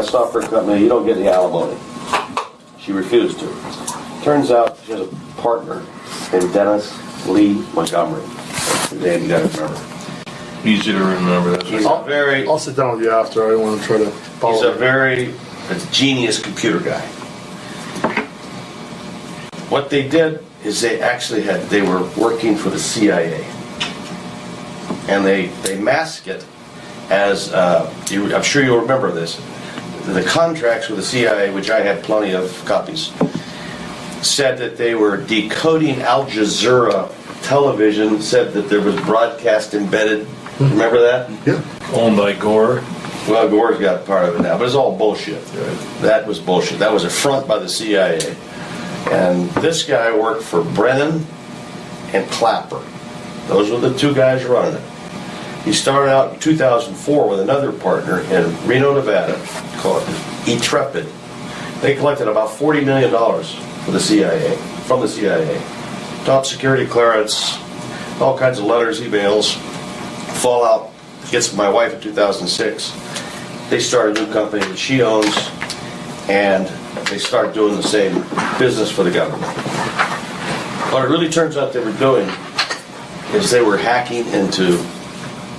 software company, you don't get the alimony. She refused to. Turns out she has a partner named Dennis Montgomery. That's the name you gotta remember. Easy to remember. That's I'll sit down with you after. I don't want to try to follow. He's a very genius computer guy. What they did is they were working for the CIA. And they mask it as, I'm sure you'll remember this, the contracts with the CIA, which I had plenty of copies, said that they were decoding Al Jazeera television, said that there was broadcast embedded. Remember that? Yeah. Owned by Gore. Well, Gore's got part of it now, but it's all bullshit. That was bullshit. That was a front by the CIA. And this guy worked for Brennan and Clapper. Those were the two guys running it. He started out in 2004 with another partner in Reno, Nevada, called Intrepid. They collected about $40 million for the CIA, from the CIA. Top security clearance, all kinds of letters, emails, fallout. Gets my wife in 2006. They started a new company that she owns, and they start doing the same business for the government. What it really turns out they were doing is they were hacking into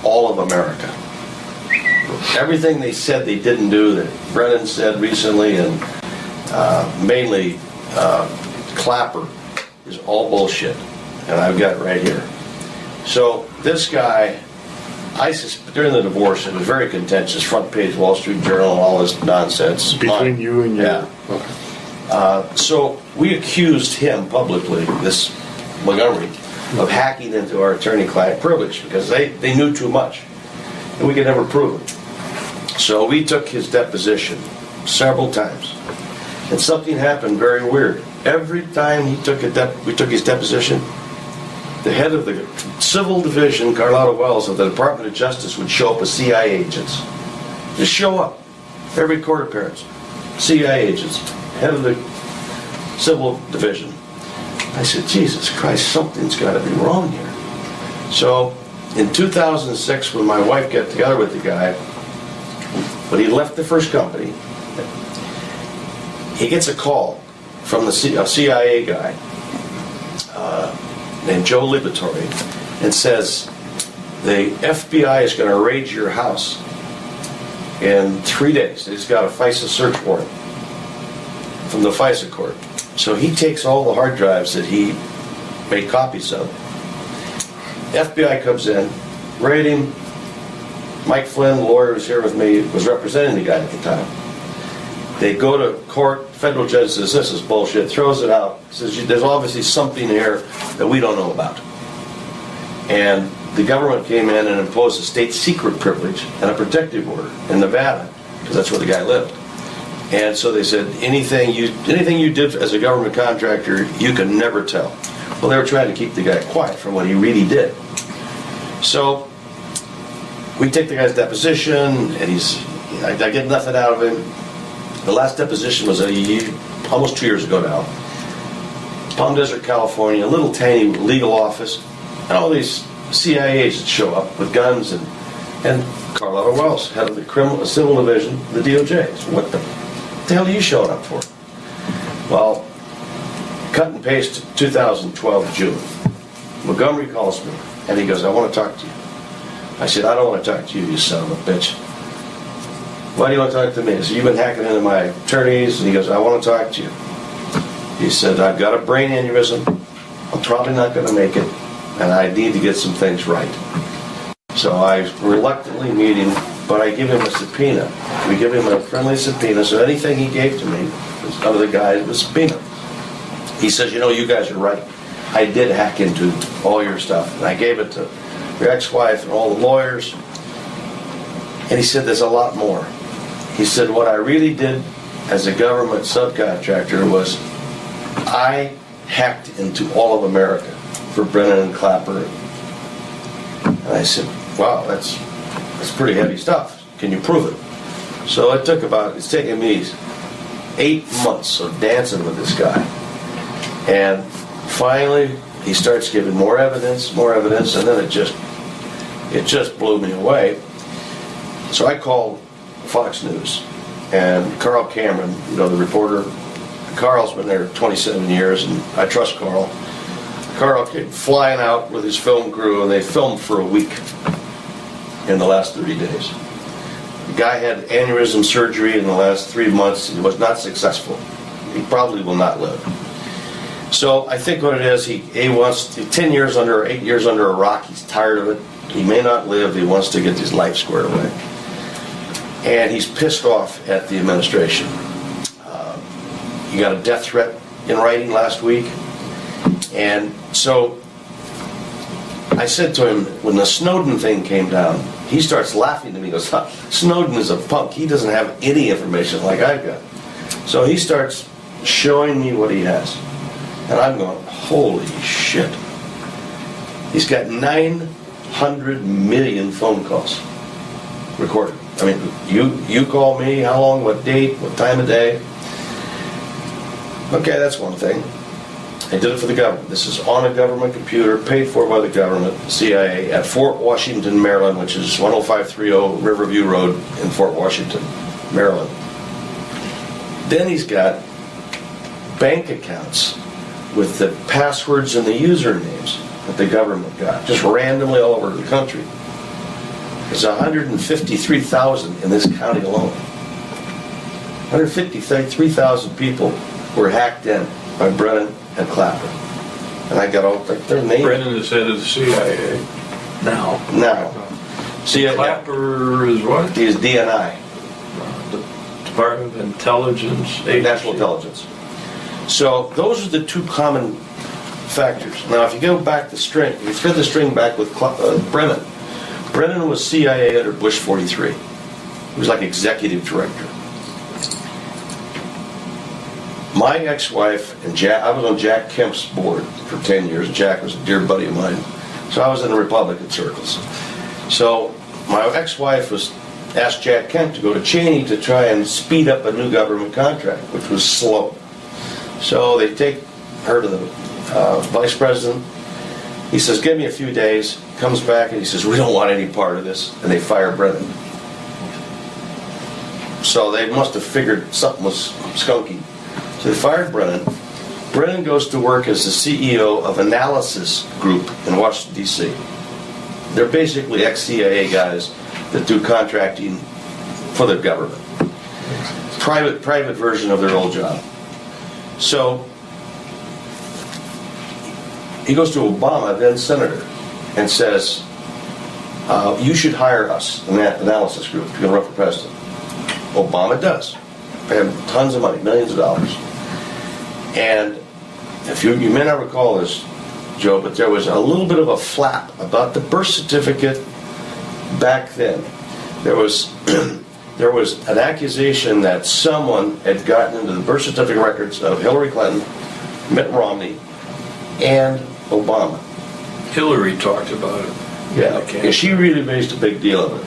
all of America. Everything they said they didn't do, that Brennan said recently, and mainly Clapper, is all bullshit. And I've got it right here. So this guy, during the divorce, it was very contentious, front page Wall Street Journal and all this nonsense. Between you and you. Yeah. Okay. So we accused him publicly, this Montgomery, of hacking into our attorney-client privilege because they knew too much, and we could never prove it. So we took his deposition several times, and something happened very weird. Every time we took his deposition, the head of the civil division, Carlotta Wells, of the Department of Justice would show up with CIA agents. Just show up. Every court appearance. CIA agents. Head of the civil division. I said, Jesus Christ, something's got to be wrong here. So, in 2006, when my wife got together with the guy, when he left the first company, he gets a call from a CIA guy named Joe Liberatore, and says, the FBI is going to raid your house in 3 days. They just got a FISA search warrant from the FISA court. So he takes all the hard drives that he made copies of. FBI comes in, raid him. Mike Flynn, the lawyer who's here with me, was representing the guy at the time. They go to court, federal judge says, this is bullshit, throws it out, says, there's obviously something here that we don't know about. And the government came in and imposed a state secret privilege and a protective order in Nevada, because that's where the guy lived. And so they said, anything you did as a government contractor, you can never tell. Well, they were trying to keep the guy quiet from what he really did. So we take the guy's deposition, and I get nothing out of him. The last deposition was almost 2 years ago now. Palm Desert, California, a little tiny legal office, and all these CIA agents show up with guns, and Carlotta Wells, head of the civil division, the DOJ. So what the hell are you showing up for? Well, cut and paste 2012 June. Montgomery calls me, and he goes, I want to talk to you. I said, I don't want to talk to you, you son of a bitch. Why do you want to talk to me? I said, you've been hacking into my attorneys. And he goes, I want to talk to you. He said, I've got a brain aneurysm. I'm probably not going to make it, and I need to get some things right. So I reluctantly meet him, but I give him a subpoena. We give him a friendly subpoena, so anything he gave to me, under the guise of a subpoena. He says, you guys are right. I did hack into all your stuff, and I gave it to your ex-wife and all the lawyers. And he said, there's a lot more. He said, what I really did as a government subcontractor was I hacked into all of America for Brennan and Clapper. And I said, wow, that's pretty heavy stuff. Can you prove it? So it's taken me 8 months of dancing with this guy. And finally, he starts giving more evidence, and then it just blew me away. So I called Fox News, and Carl Cameron, you know, the reporter. Carl's been there 27 years, and I trust Carl. Carl came flying out with his film crew, and they filmed for a week in the last 30 days. The guy had aneurysm surgery in the last 3 months. He was not successful. He probably will not live. So I think what it is, he wants 10 years under, 8 years under a rock. He's tired of it. He may not live. He wants to get his life squared away. And he's pissed off at the administration. He got a death threat in writing last week. And so I said to him, when the Snowden thing came down, he starts laughing to me. He goes, Snowden is a punk. He doesn't have any information like I've got. So he starts showing me what he has. And I'm going, holy shit. He's got 900 million phone calls recorded. I mean, you call me, how long, what date, what time of day. Okay, that's one thing. I did it for the government. This is on a government computer, paid for by the government, CIA, at Fort Washington, Maryland, which is 10530 Riverview Road in Fort Washington, Maryland. Then he's got bank accounts with the passwords and the usernames that the government got, just randomly all over the country. There's 153,000 in this county alone. 153,000 people were hacked in by Brennan and Clapper. And I got all their names. Brennan is head of the CIA now. See, Clapper is what? He is DNI. The Department of Intelligence. National Intelligence. So those are the two common factors. Now, if you go back the string, if you thread the string back with Brennan. Brennan was CIA under Bush 43. He was like executive director. My ex-wife and Jack, I was on Jack Kemp's board for 10 years. Jack was a dear buddy of mine. So I was in the Republican circles. So my ex-wife asked Jack Kemp to go to Cheney to try and speed up a new government contract, which was slow. So they take her to the vice president. He says, give me a few days. Comes back and he says, we don't want any part of this. And they fire Brennan. So they must have figured something was skunky. So they fired Brennan. Brennan goes to work as the CEO of Analysis Group in Washington, D.C. They're basically ex-CIA guys that do contracting for the government. Private version of their old job. So he goes to Obama, then senator, and says, you should hire us in that analysis group if you're going to run for president. Obama does. They have tons of money, millions of dollars. And if you may not recall this, Joe, but there was a little bit of a flap about the birth certificate back then. There was an accusation that someone had gotten into the birth certificate records of Hillary Clinton, Mitt Romney, and Obama. Hillary talked about it. Yeah, she really raised a big deal of it.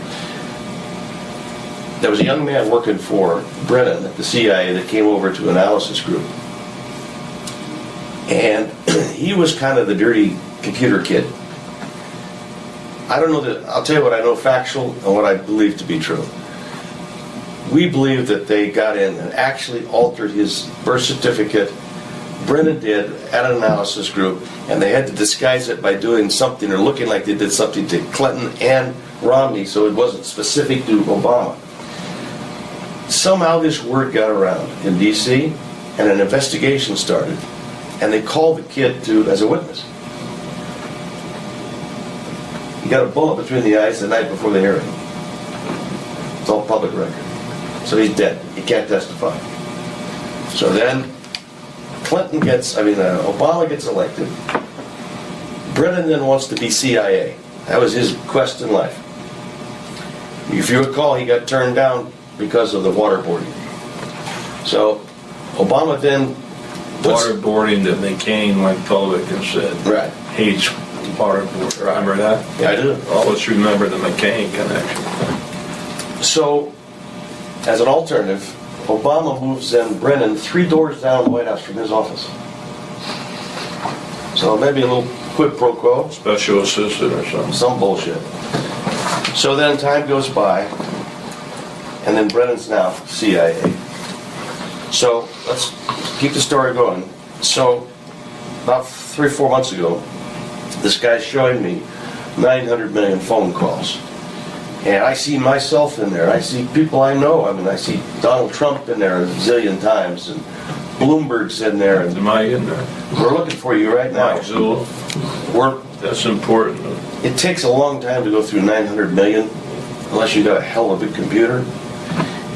There was a young man working for Brennan at the CIA that came over to Analysis Group. And he was kind of the dirty computer kid. I don't know that, I'll tell you what I know factual and what I believe to be true. We believe that they got in and actually altered his birth certificate. Brennan did at an analysis group, and they had to disguise it by doing something or looking like they did something to Clinton and Romney, so it wasn't specific to Obama. Somehow this word got around in D.C., and an investigation started, and they called the kid as a witness. He got a bullet between the eyes the night before the hearing. It's all public record. So he's dead. He can't testify. So then Obama gets elected. Brennan then wants to be CIA. That was his quest in life. If you recall, he got turned down because of the waterboarding. So Obama then waterboarding that McCain went public and said hates waterboarding. Remember that? Yeah, I do. Always remember the McCain connection. So, as an alternative, Obama moves then Brennan 3 doors down the White House from his office. So maybe a little quid pro quo. Special assistant or something. Some bullshit. So then time goes by. and then Brennan's now CIA. So let's keep the story going. So about 3 or 4 months ago, this guy's showing me 900 million phone calls. And I see myself in there. I see people I know. I mean, I see Donald Trump in there a zillion times, and Bloomberg's in there. And Am I in there? we're looking for you right now. Mike Zool. That's important. It takes a long time to go through 900 million, unless you've got a hell of a computer.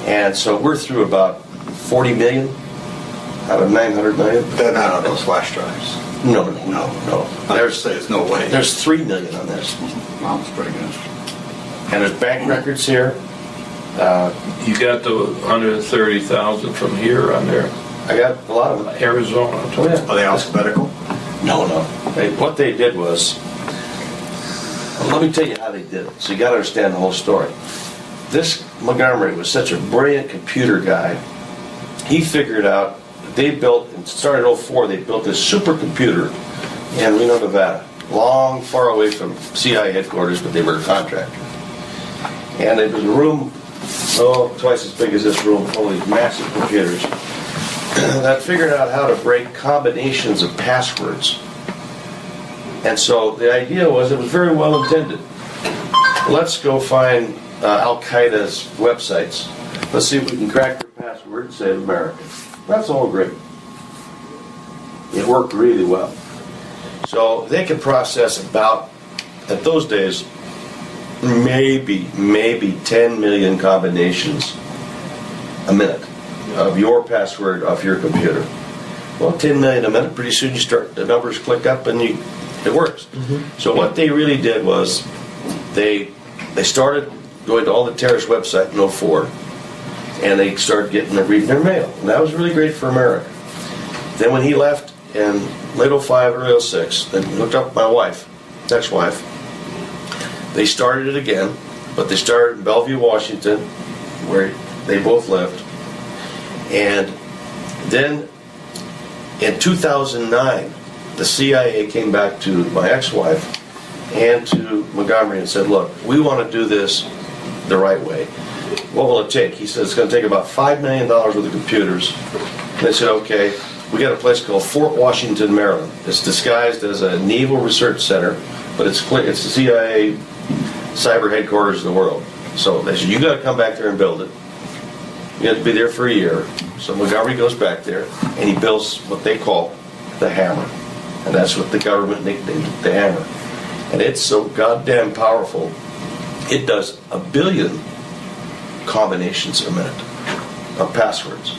And so we're through about 40 million out of 900 million. They're not on those flash drives. No. There's no way. There's 3 million on this. Mom's pretty good. And there's bank records here. You got the 130,000 from here on there. I got a lot of them. Arizona. Oh, yeah. Are they alphabetical? No. What they did was, let me tell you how they did it. So you got to understand the whole story. This Montgomery was such a brilliant computer guy. He figured out that they built, it started in 2004, they built this supercomputer in Reno, Nevada. Long, far away from CIA headquarters, but they were a contractor. And it was a room, twice as big as this room, full of these massive computers that figured out how to break combinations of passwords. And so the idea was, it was very well intended. Let's go find Al-Qaeda's websites. Let's see if we can crack their password and save America. That's all great. It worked really well. So they could process about, at those days, maybe 10 million combinations a minute of your password off your computer. Well, 10 million a minute, pretty soon you start, the numbers click up and it works. Mm-hmm. So what they really did was they started going to all the terrorist websites in 2004, and they started reading their mail. And that was really great for America. Then when he left in late 2005, early 2006, then hooked up with my wife, ex-wife, they started it again, but they started in Bellevue, Washington, where they both lived. And then in 2009, the CIA came back to my ex-wife and to Montgomery and said, look, we want to do this the right way. What will it take? He said, it's going to take about $5 million worth of computers. And they said, okay, we got a place called Fort Washington, Maryland. It's disguised as a naval research center, but it's the CIA cyber headquarters in the world. So they said, you got to come back there and build it. You have to be there for a year. So Montgomery goes back there, and he builds what they call the Hammer. And that's what the government nicknamed the Hammer. And it's so goddamn powerful, it does 1 billion combinations a minute of passwords.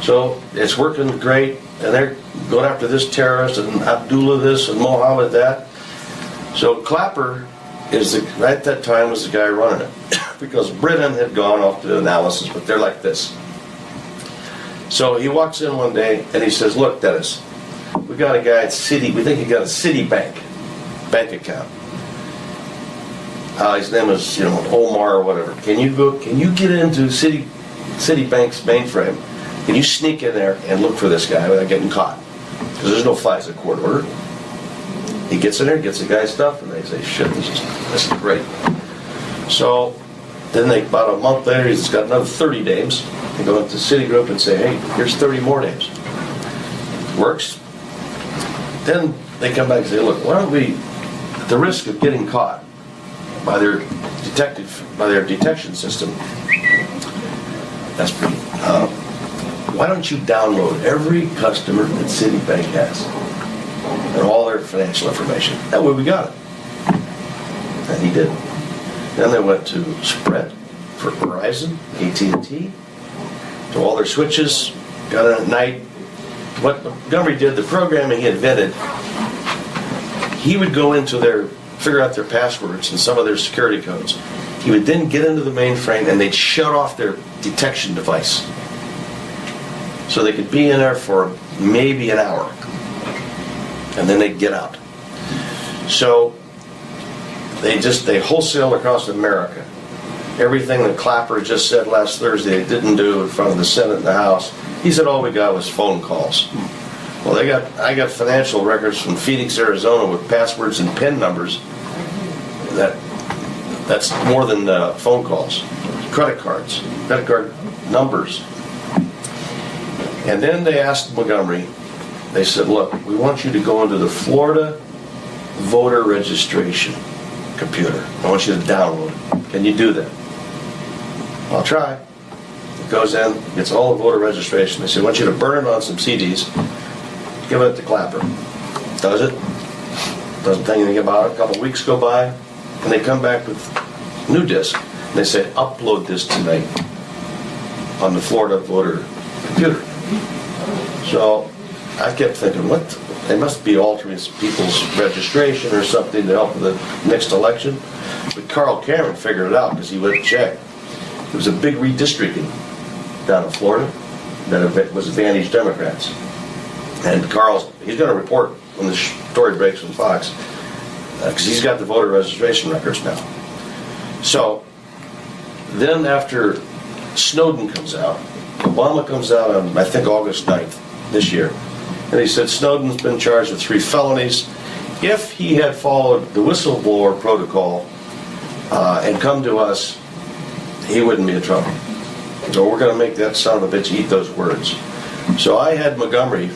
So it's working great, and they're going after this terrorist, and Abdullah this, and Mohammed that. So Clapper at that time was the guy running it, because Brennan had gone off to analysis, but they're like this. So he walks in one day and he says, look, Dennis, we got a guy at Citi, we think he got a Citibank bank account. His name is, Omar or whatever. Can you get into Citibank's mainframe? Can you sneak in there and look for this guy without getting caught? Because there's no FISA court order. He gets in there, gets the guy's stuff, and they say, shit, this is great. So then about a month later, he's got another 30 names. They go into Citigroup and say, hey, here's 30 more names. Works. Then they come back and say, look, why don't we, at the risk of getting caught by their detection system, that's pretty, why don't you download every customer that Citibank has and all their financial information? That way we got it. And he did. Then they went to Sprint for Verizon, AT&T, to all their switches, got it at night. What Montgomery did, the programming he invented, he would go into figure out their passwords and some of their security codes. He would then get into the mainframe and they'd shut off their detection device. So they could be in there for maybe an hour. And then they'd get out. So they wholesale across America. Everything that Clapper just said last Thursday they didn't do in front of the Senate and the House, he said all we got was phone calls. Well, I got financial records from Phoenix, Arizona with passwords and PIN numbers. That's more than phone calls. credit cards, credit card numbers. And then they asked Montgomery, they said, look, we want you to go into the Florida voter registration computer. I want you to download it. Can you do that? I'll try. It goes in, gets all the voter registration. They say, I want you to burn it on some CDs, give it to Clapper. Does it? Doesn't think anything about it. A couple weeks go by, and they come back with new disc. And they say, upload this tonight on the Florida voter computer. So I kept thinking, what? They must be altering people's registration or something to help with the next election. But Carl Cameron figured it out because he went and checked. There was a big redistricting down in Florida that was advantaged Democrats. And he's going to report when the story breaks on Fox because he's got the voter registration records now. So then after Snowden comes out, Obama comes out on, I think, August 9th this year. And he said Snowden's been charged with 3 felonies. If he had followed the whistleblower protocol and come to us, he wouldn't be in trouble. So we're going to make that son of a bitch eat those words. So I had Montgomery,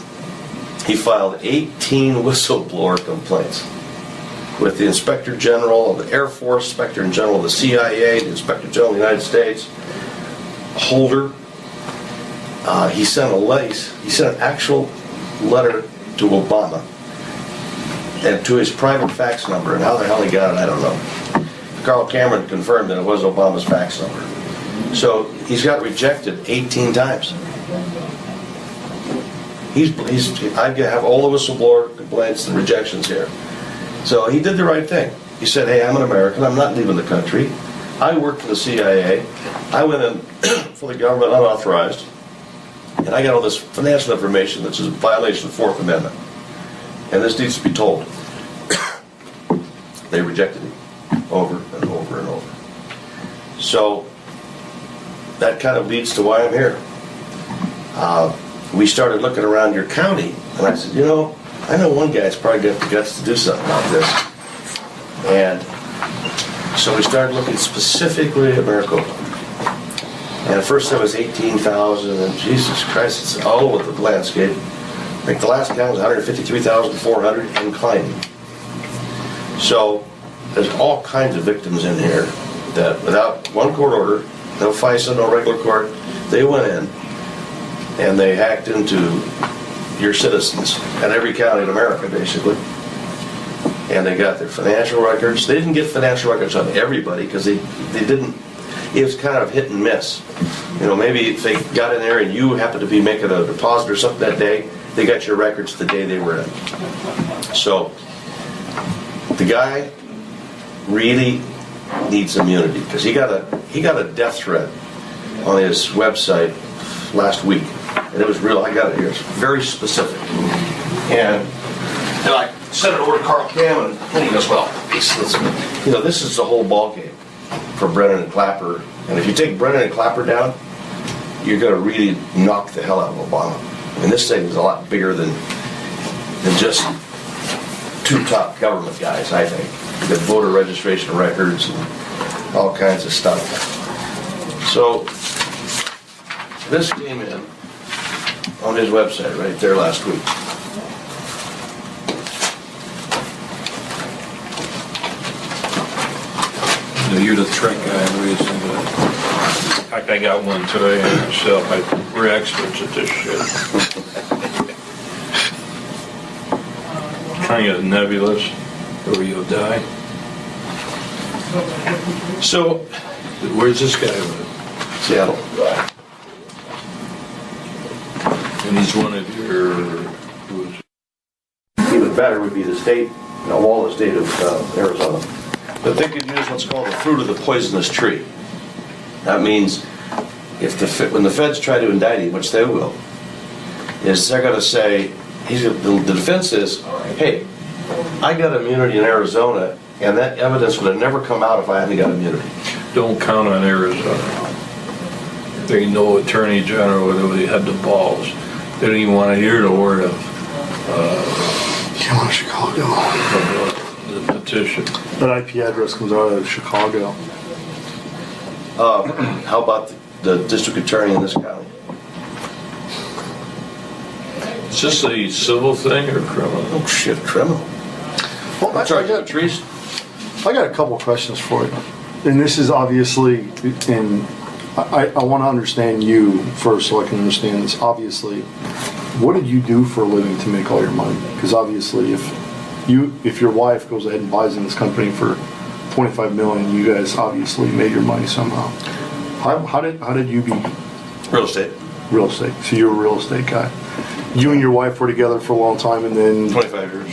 he filed 18 whistleblower complaints with the Inspector General of the Air Force, Inspector General of the CIA, the Inspector General of the United States, Holder. He sent an actual letter to Obama and to his private fax number, and how the hell he got it, I don't know. Carl Cameron confirmed that it was Obama's fax number. So he's got rejected 18 times. I have all the whistleblower complaints and rejections here. So he did the right thing. He said, hey, I'm an American, I'm not leaving the country. I work for the CIA. I went in for the government unauthorized, and I got all this financial information that's a violation of the 4th Amendment. And this needs to be told. They rejected it over and over and over. So that kind of leads to why I'm here. We started looking around your county, and I said, I know one guy's probably got the guts to do something about this. And so we started looking specifically at Maricopa. And at first it was 18,000, and Jesus Christ, it's all over the landscape. I think the last count was 153,400 and climbing. So there's all kinds of victims in here that without one court order, no FISA, no regular court, they went in and they hacked into your citizens at every county in America, basically. And they got their financial records. They didn't get financial records on everybody because they didn't, it was kind of hit and miss. Maybe if they got in there and you happened to be making a deposit or something that day, they got your records the day they were in. So the guy really needs immunity because he got a death threat on his website last week, and it was real. I got it here. It's very specific, and I sent it over to Carl Cameron, and he goes, "Well, this is the whole ball game for Brennan and Clapper, and if you take Brennan and Clapper down, you're going to really knock the hell out of Obama. And this thing is a lot bigger than just 2 top government guys, I think. You got voter registration records and all kinds of stuff. So this came in on his website right there last week. You're the trick guy. In fact, I got one today myself. We're experts at this shit. Kind of nebulous, or you'll die. So, where's this guy live? Seattle. And he's one of your... Even better would be the state, all the state of Arizona. But they could use what's called the fruit of the poisonous tree. That means when the feds try to indict him, which they will, is they're going to say, the defense is, hey, I got immunity in Arizona, and that evidence would have never come out if I hadn't got immunity. Don't count on Arizona. There ain't no attorney general who had the balls. They don't even want to hear the word of Come on, Chicago. the petition. That IP address comes out of Chicago. How about the district attorney in this county? Is this a civil thing or criminal? Oh shit, criminal. Well, I'm sorry, trees. I got a couple of questions for you. And this is obviously, and I want to understand you first so I can understand this. Obviously, what did you do for a living to make all your money? Because obviously, if your wife goes ahead and buys in this company for $25 million, you guys obviously made your money somehow. How did you be Real estate. real estate? So you're a real estate guy. You and your wife were together for a long time, and then 25 years.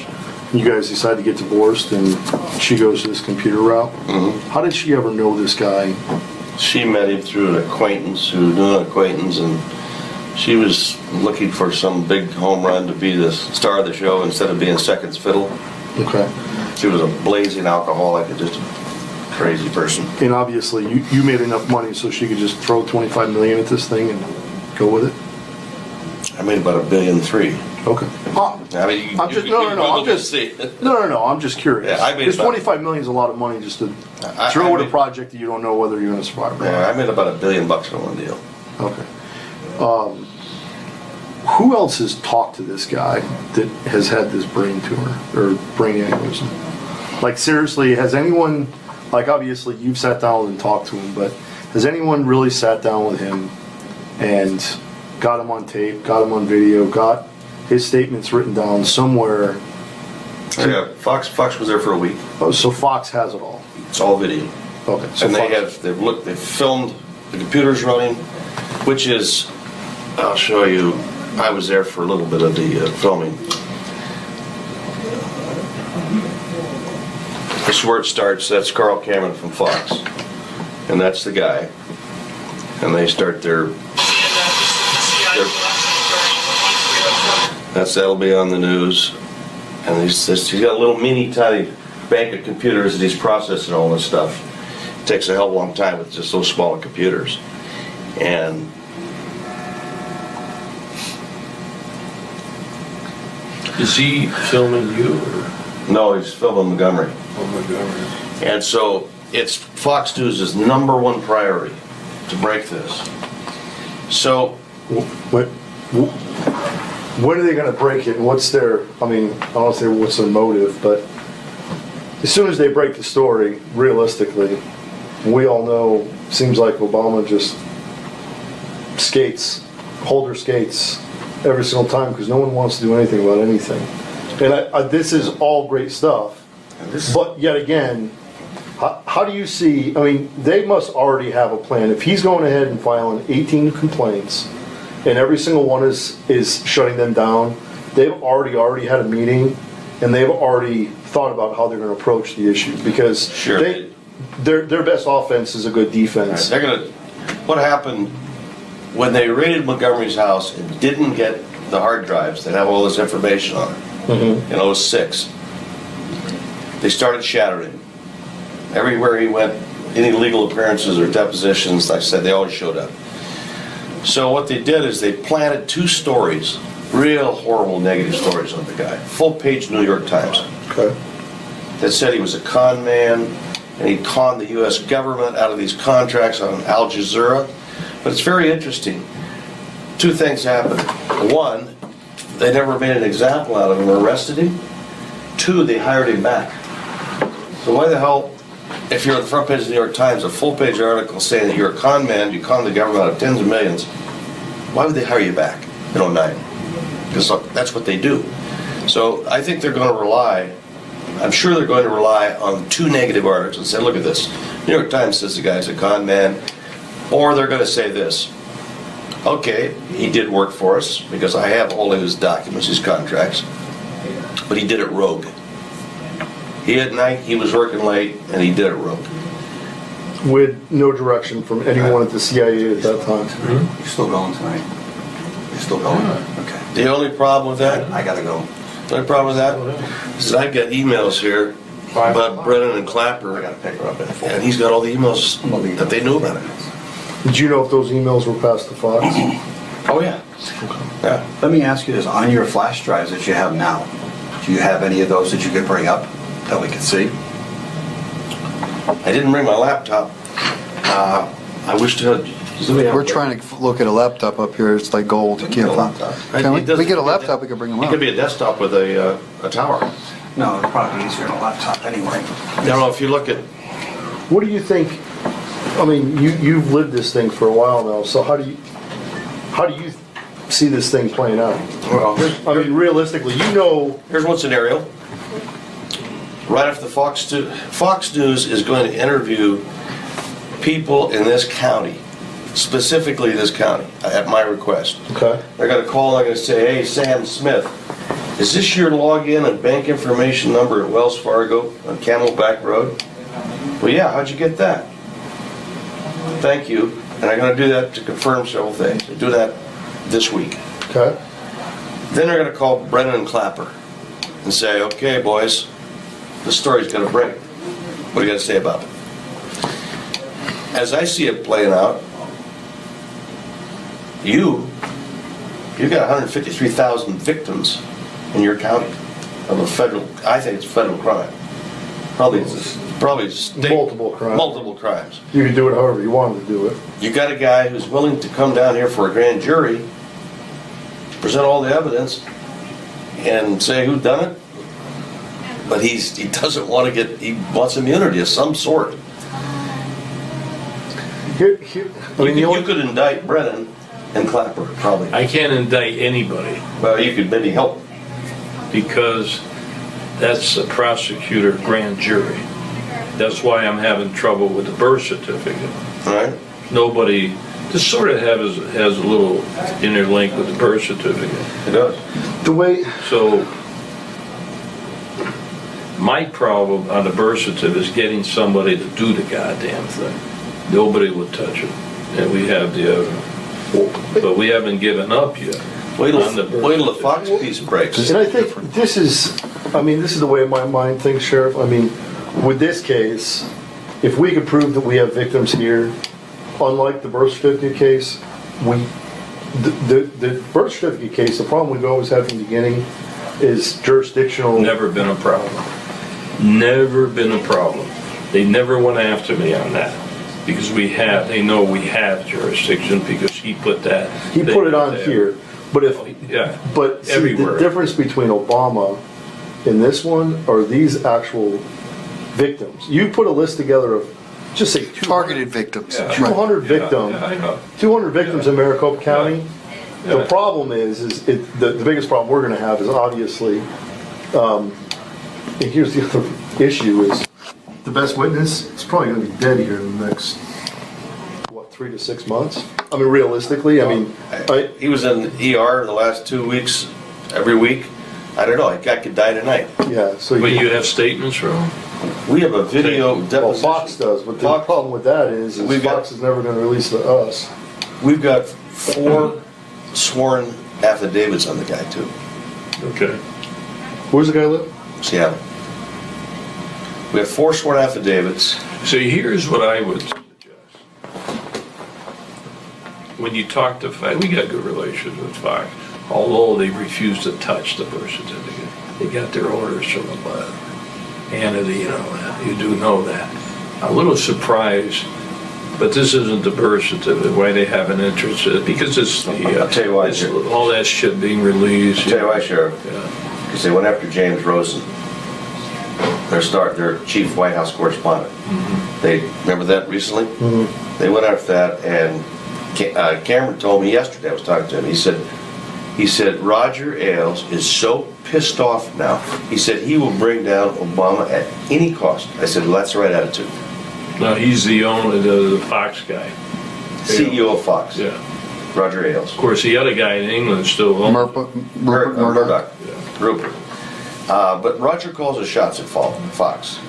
you guys decide to get divorced, and she goes to this computer route. Mm-hmm. How did she ever know this guy? She met him through an acquaintance who knew an acquaintance, and she was looking for some big home run to be the star of the show instead of being second fiddle. Okay. She was a blazing alcoholic and just a crazy person. And obviously, you made enough money so she could just throw $25 million at this thing and go with it? I made about $1.3 billion. Okay. I mean, I'm just, no, I'm just curious. Yeah, I made Because about- $25 million is a lot of money just to I throw at a made- project that you don't know whether you're going to survive or Yeah, not. I made about $1 billion on one deal. Okay. Who else has talked to this guy that has had this brain tumor or brain aneurysm? Like, seriously, has anyone, like, obviously you've sat down and talked to him, but has anyone really sat down with him and got him on tape, got him on video, got his statements written down somewhere? Yeah, Fox was there for a week. Oh, so Fox has it all. It's all video. Okay. So And Fox- they've filmed, the computer's running, which is, I'll show you, I was there for a little bit of the filming. This is where it starts. That's Carl Cameron from Fox. And that's the guy. And they start that'll be on the news. And he's got a little mini tiny bank of computers that he's processing all this stuff. It takes a hell of a long time with just those small computers. And Is he filming you or? no, he's filming Montgomery. Oh my God. And so it's Fox News' #1 priority to break this. So when are they going to break it? And what's their, I mean, I don't want to say what's their motive, but as soon as they break the story, realistically, we all know, seems like Obama just holder skates every single time because no one wants to do anything about anything. And this is all great stuff. But yet again, how do you see, I mean, they must already have a plan. If he's going ahead and filing 18 complaints and every single one is shutting them down, they've already had a meeting and they've already thought about how they're going to approach the issue because Sure. their best offense is a good defense. they're gonna. What happened when they raided Montgomery's house and didn't get the hard drives that have all this information on it in '06? They started shattering him. Everywhere he went, any legal appearances or depositions, like I said, they always showed up. So what they did is they planted 2 stories, real horrible negative stories on the guy, full-page New York Times, Okay. that said he was a con man and he conned the U.S. government out of these contracts on Al Jazeera. But it's very interesting. 2 things happened. 1, they never made an example out of him or arrested him. 2, they hired him back. So why the hell, if you're on the front page of the New York Times, a full-page article saying that you're a con man, you con the government out of tens of millions, why would they hire you back in '09? Because that's what they do. So I think they're going to rely, I'm sure they're going to rely on 2 negative articles and say, look at this. New York Times says the guy's a con man. Or they're going to say this. Okay, he did work for us because I have all of his documents, his contracts, but he did it rogue. At night, he was working late, and he did it rogue. With no direction from anyone at the CIA at that time. You still going tonight? You still going? Okay. The only problem with that, I gotta go. the only problem with that, is I've got emails here about Brennan and I Clapper, gotta pick her up at 4. and he's got all the emails that they knew about it. Did you know if those emails were passed to Fox? Oh, yeah. Yeah. Let me ask you this, on your flash drives that you have now, do you have any of those that you could bring up that we could see? I didn't bring my laptop. I wish to. We're trying to look at a laptop up here. It's like gold. You can't find. Can we? We get a laptop. We can bring them It up. could be a desktop with a tower. No, it'd probably be easier on a laptop anyway. I don't know if you look at. What do you think? I mean, you've lived this thing for a while now. So how do you see this thing playing out? Well, I mean, realistically, you know. here's one scenario. Right after the Fox News is going to interview people in this county, specifically this county, at my request. Okay. They're going to call and they're going to say, hey, Sam Smith, is this your login and bank information number at Wells Fargo on Camelback Road? Well, yeah, how'd you get that? Thank you. And I'm going to do that to confirm several things. I do that this week. Okay. Then they're going to call Brennan Clapper and say, okay, boys, the story's going to break. What do you got to say about it? As I see it playing out, you've got 153,000 victims in your county of a federal, I think it's a federal crime. Probably state. Multiple crimes. You can do it however you wanted to do it. You got a guy who's willing to come down here for a grand jury, present all the evidence, and say who done it, but he doesn't want to get, he wants immunity of some sort. You could indict Brennan and Clapper, probably. I can't indict anybody Well, you could maybe help. because that's a prosecutor grand jury. That's why I'm having trouble with the birth certificate. Right? Nobody, this sort of has a little interlink with the birth certificate. It does. The way. So my problem on the birth certificate is getting somebody to do the goddamn thing. Nobody would touch it. And we have the evidence. But we haven't given up yet. Wait till the Fox piece breaks. And I think this is the way my mind thinks, Sheriff. I mean, with this case, if we could prove that we have victims here, unlike the birth certificate case, the birth certificate case, the problem we've always had from the beginning is jurisdictional. Never been a problem. Never been a problem. They never went after me on that. Because they know we have jurisdiction because he put that. He put it on here. But see, everywhere. The difference between Obama and this one are these actual victims. You put a list together of, just say, Targeted victims. 200 victims. I know. 200 victims in Maricopa County. Yeah. The problem is the biggest problem we're going to have is obviously, and here's the other issue is, the best witness is probably going to be dead here in the next, 3 to 6 months? I mean, realistically, He was in the ER the last 2 weeks, every week. I don't know, a guy could die tonight. yeah, so But you have statements from him? We have a video deposition. well, Fox does, but the problem with that is Fox is never going to release to us. We've got 4 sworn affidavits on the guy, too. Okay. Where's the guy live? Seattle. We have 4 sworn affidavits. So here's what I would suggest. When you talk to Fox, we got good relations with Fox, although they refuse to touch the birth certificate. They got their orders from the Hannity, you know that. You do know that. I'm a little surprised, but this isn't the birth certificate, why they have an interest in it, because it's I'll tell you why, Sheriff. all that shit being released. I'll tell you why, Sheriff. Yeah. Because they went after James Rosen, their chief White House correspondent. Mm-hmm. They remember that recently? Mm-hmm. They went after that, and Cameron told me yesterday, I was talking to him, he said Roger Ailes is so pissed off now. He said he will bring down Obama at any cost. I said, well, that's the right attitude. No, he's the owner, the Fox guy. CEO of Fox. Yeah. Roger Ailes. Of course, the other guy in England still owns. Rupert Murdoch. Rupert. But Roger calls the shots at Fox.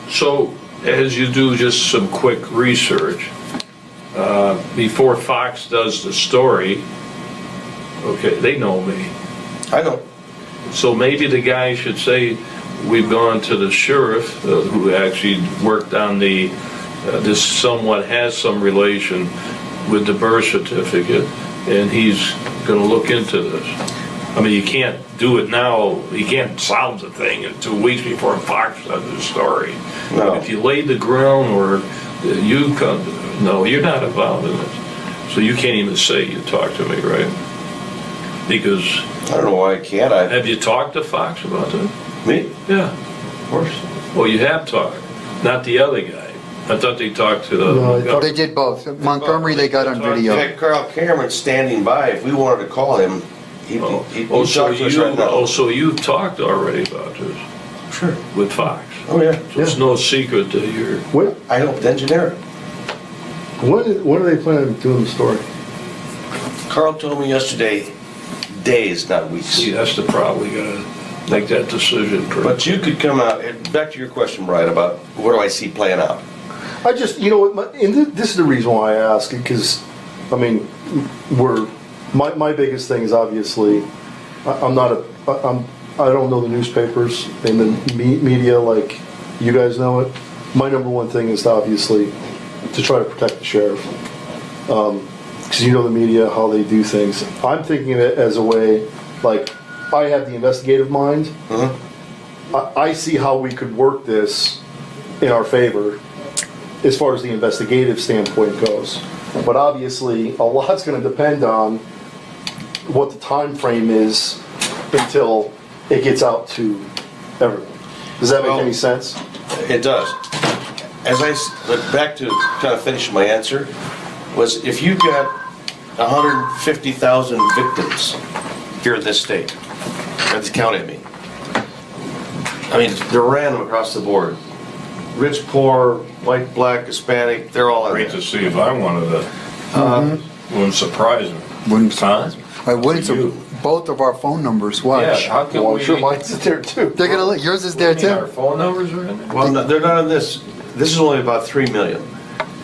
So, as you do just some quick research, before Fox does the story, okay, they know me. I know. So maybe the guy should say, we've gone to the sheriff, who actually worked on this somewhat has some relation with the birth certificate, and he's gonna look into this. I mean, you can't do it now, you can't solve the thing in 2 weeks before Fox does the story. No. If you laid the groundwork You come, no, you're not involved in this. So you can't even say you talked to me, right? Because, I don't know why I can't. have you talked to Fox about that? Me? Yeah. Of course. Well, you have talked, not the other guy. I thought they talked to the. No, I thought- They did both. Montgomery, they got on In video. fact, Carl Cameron's standing by. If we wanted to call him, he'd Oh, talk so to us you, right now. so you've talked already about this Sure. with Fox. Oh, yeah. So it's no secret that you're. When, I helped engineer it. when are they planning on doing the story? Carl told me yesterday, days, not weeks. See, that's the problem. We gotta make that decision. But you could come out, and back to your question, Brian, about what do I see playing out? I just, you know what, and this is the reason why I ask, because, I mean, my biggest thing is obviously, I don't know the newspapers and the media like you guys know it. My number one thing is obviously to try to protect the sheriff. Because you know the media, how they do things. I'm thinking of it as a way, like, I have the investigative mind. I see how we could work this in our favor as far as the investigative standpoint goes. But obviously, a lot's going to depend on what the time frame is until it gets out to everyone. Does that make any sense? It does. Back to kind of finish my answer, was if you got 150,000 victims here in this state, that's county, I mean, they're random across the board. Rich, poor, white, black, Hispanic, they're all in Great there. to see if I wanted to. Wouldn't surprise me. Wouldn't surprise me. I wouldn't. Both of our phone numbers. Watch. Yeah, how can Well, we? I'm sure mine's there too. They're gonna look. Yours is there Our too. phone numbers are in there? Well, no, they're not in this. This is only about 3 million.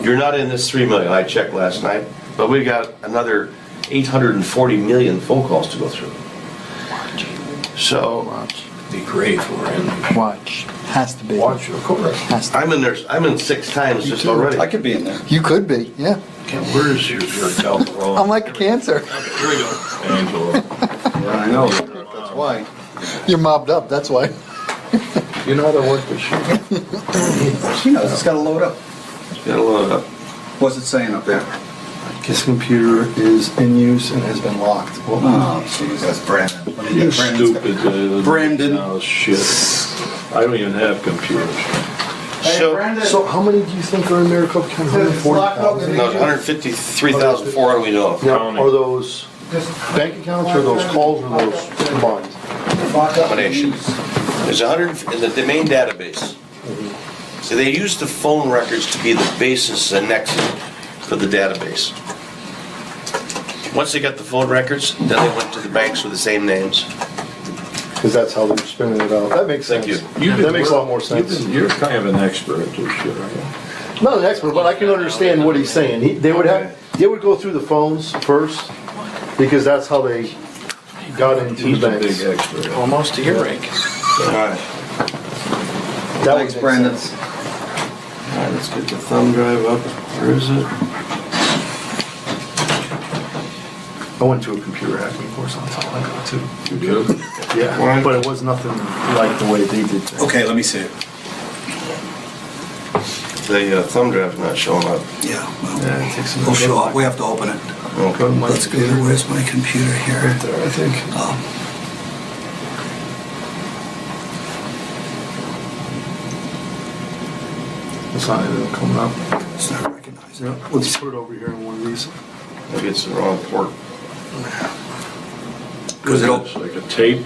You're not in this 3 million. I checked last night, but we got another 840 million phone calls to go through. So Be great for him. Watch. Has to be. Watch, of course. Has to. I'm in there. I'm in 6 times just already. I could be in there. You could be. Yeah. Okay, where is your telephone? I'm like a cancer. Here we go. Angela. I know, that's why. You're mobbed up. That's why. You know how to work this shit? She knows, it's gotta load up. Gotta load up. What's it saying up there? His computer is in use and has been locked. Well, Oh, jeez, that's Brandon. Let me You get Brandon's- stupid. Brandon. Oh, shit. I don't even have computers. so how many do you think are in there? A couple, 140,000? No, 153,400 we know of. Now, are those bank accounts or those calls or those combined? Combination. There's 100 in the main database. So they use the phone records to be the basis and nexus for the database. Once they got the phone records, then they went to the banks with the same names. Because that's how they're spinning it out. That makes sense. Thank That makes a lot more sense. You're kind of an expert at this shit, aren't you? Not an expert, but I can understand what he's saying. They would go through the phones first, because that's how they got into He's the a big banks. expert. Almost to your rank. All right. That would Thanks, make Brandon. sense. All right, let's get the thumb drive up. Where is it? I went to a computer hacking course on top like that too. You good? Yeah, but it was nothing like the way they did things. Okay, let me see it. The thumb drive's not showing up. Yeah, well, Yeah, it takes some. we'll show up, we have to open it. Okay. Let's go, where's my computer here? Right there, I think. It's not even coming up. It's not recognized. Yeah, let's put it over here on one of these. Maybe it's the wrong port. Because it'll, It's like a tape.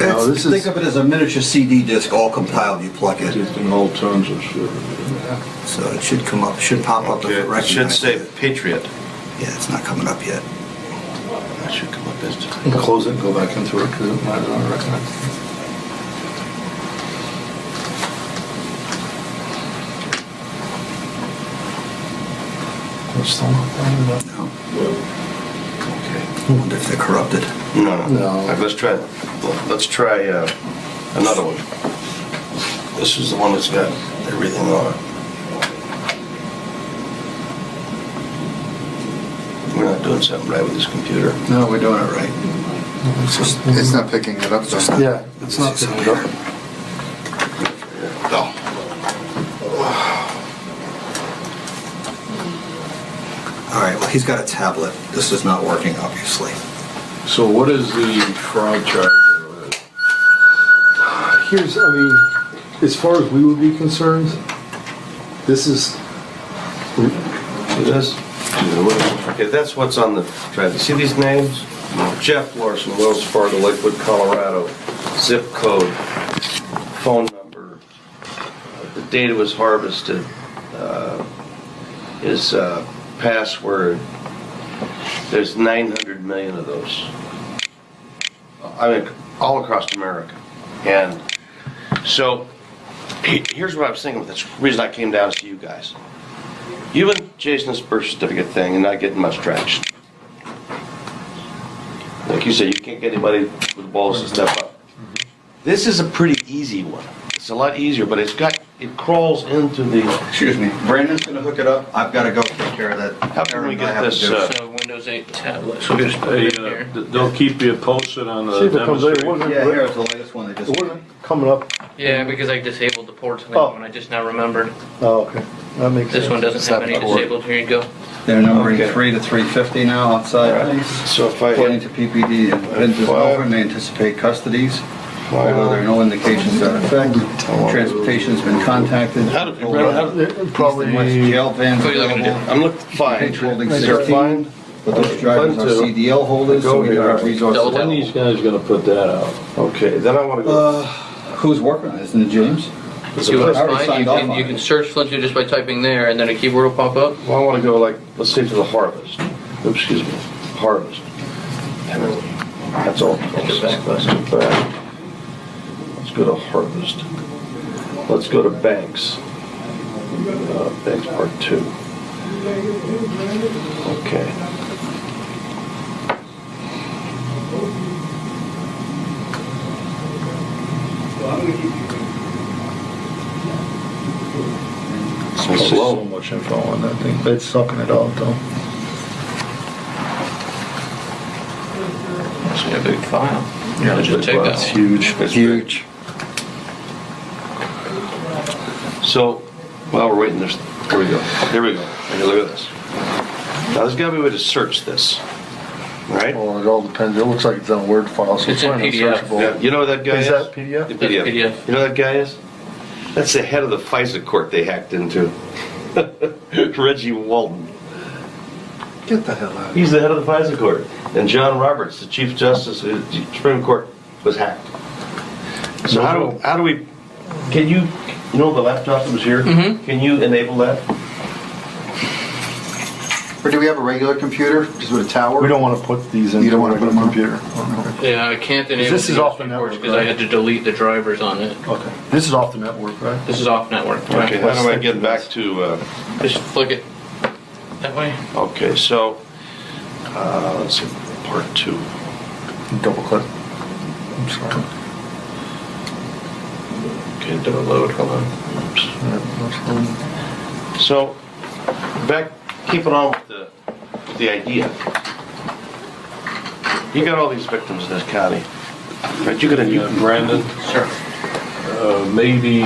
No, this is- think of it as a miniature CD disc, all compiled, you plug it. You can hold tons of shit. So it should come up, should pop up if Okay, it it should recognizes say it. Patriot. Yeah, it's not coming up yet. That should come up as You can close it and go back into it because it might not recognize. It's still not bringing it up. No. Okay. I wonder if they're corrupted. No. No. All right, let's try another one. This is the one that's got everything on it. We're not doing something right with this computer. No, we're doing it right. It's not picking it up. Though. Yeah, it's not picking it up. No. All right, well, he's got a tablet. This is not working, obviously. So what is the fraud charge? Here's, I mean, as far as we would be concerned, this is, See this? Okay, that's what's on the drive. You see these names? Jeff Larson, Wells Fargo, Lakewood, Colorado. Zip code, phone number, the date it was harvested, his password. There's 900 million of those. I mean, all across America. And so, here's what I was thinking with this reason I came down to see you guys. You've been chasing this birth certificate thing and not getting much traction. Like you said, you can't get anybody with balls to step up. This is a pretty easy one. It's a lot easier, but it crawls into the... Excuse me, Brandon's gonna hook it up. I've gotta go take care of that. How can we get this... So Windows 8 tablet, so just put it here. They'll keep you posted on the see if it comes later. demonstration. Yeah, here's the latest one they just It wasn't coming up. Yeah, because I disabled the ports on that Oh. one. I just now remembered. Oh, okay. That makes sense. This one doesn't have any disabled. Here you go. They're numbering Okay. 3 to 350 now outside police. So if I According hit to PPD, event is over and they anticipate custodies. Although there are no indications to that effect. Transportation's been contacted. Probably, West jail vans What are you looking available. I'm looking fine. Page holding Is there 16. fine? But those drivers are Fun to- CDL holders, so we Go don't have here. resources. Double When these guys gonna put that out? Okay, then I want to go... Who's working on it? Isn't it James? See what I already it's fine? signed You off can, on you it. can search Flintstone just by typing there, and then a keyword will pop up. Well, I want to go like, let's say to the harvest. Oops, excuse me. Harvest. That's all. Let's go back. Let's go to harvest. Let's go to banks. Banks part 2. Okay. There's so much info on that thing. it's sucking it out though. It's a big file. Yeah, Just take it's that. huge. It's Huge. So, while we're waiting, here we go. Here we go. Okay, look at this. Now, there's got to be a way to search this, right? Well, it all depends. It looks like it's on a Word file, so It's in fine, PDF. searchable. Yeah, you know what that guy is? Is that PDF? The That's PDF. PDF. You know what that guy is? That's the head of the FISA court they hacked into. Reggie Walton. Get the hell out of He's the head of the FISA court. And John Roberts, the Chief Justice of the Supreme Court, was hacked. So how do we, can you know the laptop that was here? Mm-hmm. Can you enable that? Or do we have a regular computer, just with a tower? We don't want to put these into You don't a wanna put regular them on? computer. Yeah, I can't enable This is off the network, because I had to delete the drivers on it. Okay. This is off the network, right? This is off network. Okay, how do I get back to, Just flick it that way. okay, so, let's see, part 2. Double click. I'm sorry. Okay, do a load, hold on. Oops. Yeah, that's So, back, keeping on with the idea. You got all these victims in this county. Right, you can Brandon, Sure. maybe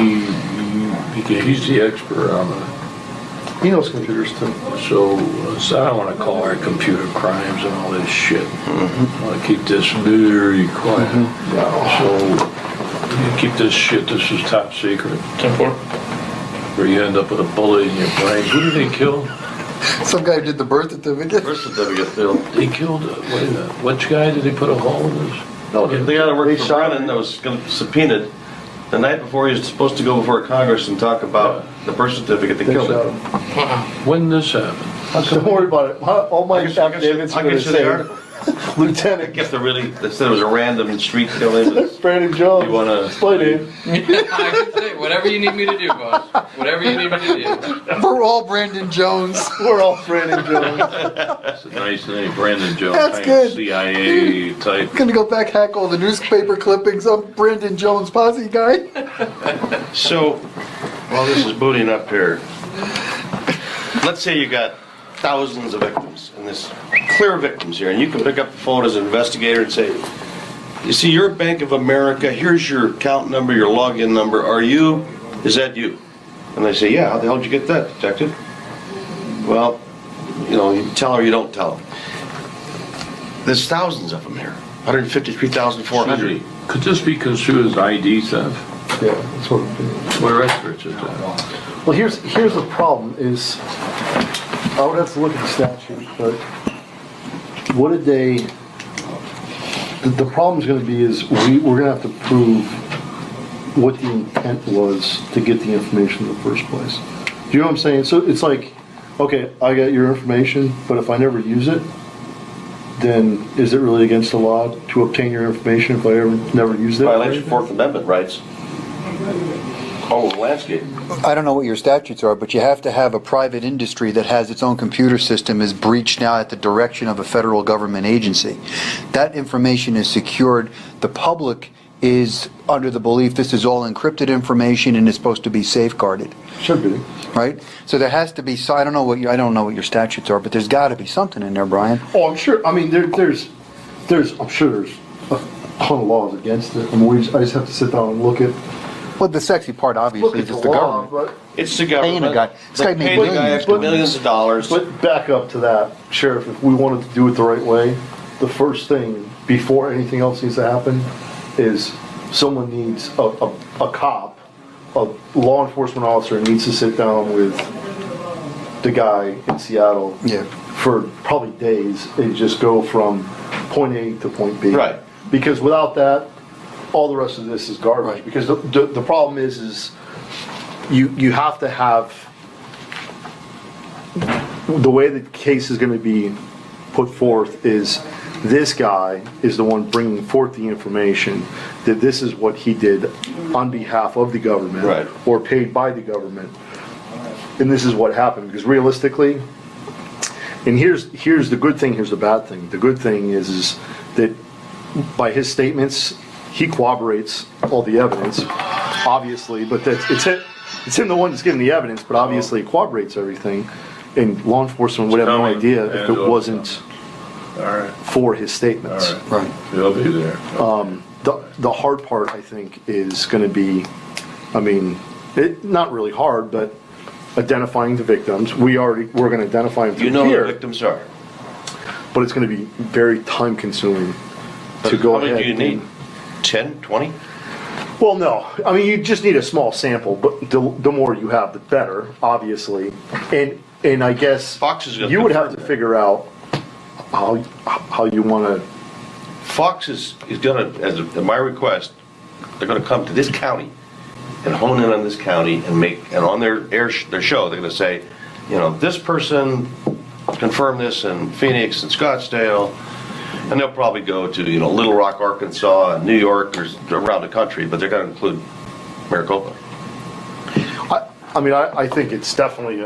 he's the expert on it. fine. He knows computers too. So I don't want to call our computer crimes and all this shit. I want to keep this very quiet. So you keep this shit, this is top secret. 10-4. Or you end up with a bullet in your brain. Who did they kill? Some guy did the birth certificate. birth certificate, Phil. They killed, wait a minute, which guy did they put a hole in his? No, the guy that worked They for shot Brennan that was subpoenaed the night before he was supposed to go before Congress and talk about the birth certificate. They killed shot him. him. When this happened? Don't worry about it. All my affidavits are I'll going get to you the say, article. I Lieutenant guess they said it was a random street killing. Brandon Jones. You wanna- Explain it. I can say whatever you need me to do, boss. Whatever you need me to do. We're all Brandon Jones. We're all Brandon Jones. That's a nice name, Brandon Jones. That's kind of good. CIA type. Gonna go back hack all the newspaper clippings. I'm Brandon Jones posse guy. So, while this is booting up here, let's say you got thousands of victims and this clear victims here, and you can pick up the phone as an investigator and say, you see, you're Bank of America, here's your account number, your login number, is that you? And they say, yeah, how the hell did you get that, detective? Well, you tell or you don't tell them. There's thousands of them here. 153,400. Could this be construed as ID theft? Yeah, that's what it is. Where experts is that? Well, here's the problem is, I would have to look at the statute, but what did they, the problem's gonna be is we're gonna have to prove what the intent was to get the information in the first place. Do you know what I'm saying? So it's like, okay, I got your information, but if I never use it, then is it really against the law to obtain your information if I never used it? Violation of Fourth Amendment rights. Home of landscape. I don't know what your statutes are, but you have to have a private industry that has its own computer system is breached now at the direction of a federal government agency. That information is secured. The public is under the belief this is all encrypted information and is supposed to be safeguarded. Should be. Right? So there has to be, so I don't know what your statutes are, but there's got to be something in there, Brian. Oh, I'm sure, I mean, there's I'm sure there's a ton of laws against it. I mean, I just have to sit down and look at Well, the sexy part, obviously, is the it's the law, government. but It's the government. Paying a guy. This guy made Paying the guy millions. extra millions of dollars. But back up to that, Sheriff, if we wanted to do it the right way, the first thing before anything else needs to happen is someone needs a cop, a law enforcement officer needs to sit down with the guy in Seattle for probably days and just go from point A to point B. Right. Because without that, all the rest of this is garbage. Right. Because the problem is you have to have the way the case is going to be put forth is this guy is the one bringing forth the information that this is what he did on behalf of the government right. or paid by the government, and this is what happened. Because realistically, and here's the good thing, here's the bad thing. The good thing is that by his statements, he corroborates all the evidence, obviously, but it's him the one that's giving the evidence, but obviously he corroborates everything, and law enforcement would have no idea if it wasn't for his statements. Right. He'll be there. The hard part, I think, is going to be, I mean, not really hard, but identifying the victims. We're going to identify them through here. here. Who the victims are. But it's going to be very time consuming to go ahead. How many do you need? 10, 20? Well, no. I mean, you just need a small sample, but the more you have, the better, obviously. And I guess Fox is you would have to figure out how you want to. Fox is going to, at my request, they're going to come to this county and hone in on this county and on their show, they're going to say, this person confirmed this in Phoenix and Scottsdale, and they'll probably go to, Little Rock, Arkansas, and New York, or around the country, but they're going to include Maricopa. I mean, I think it's definitely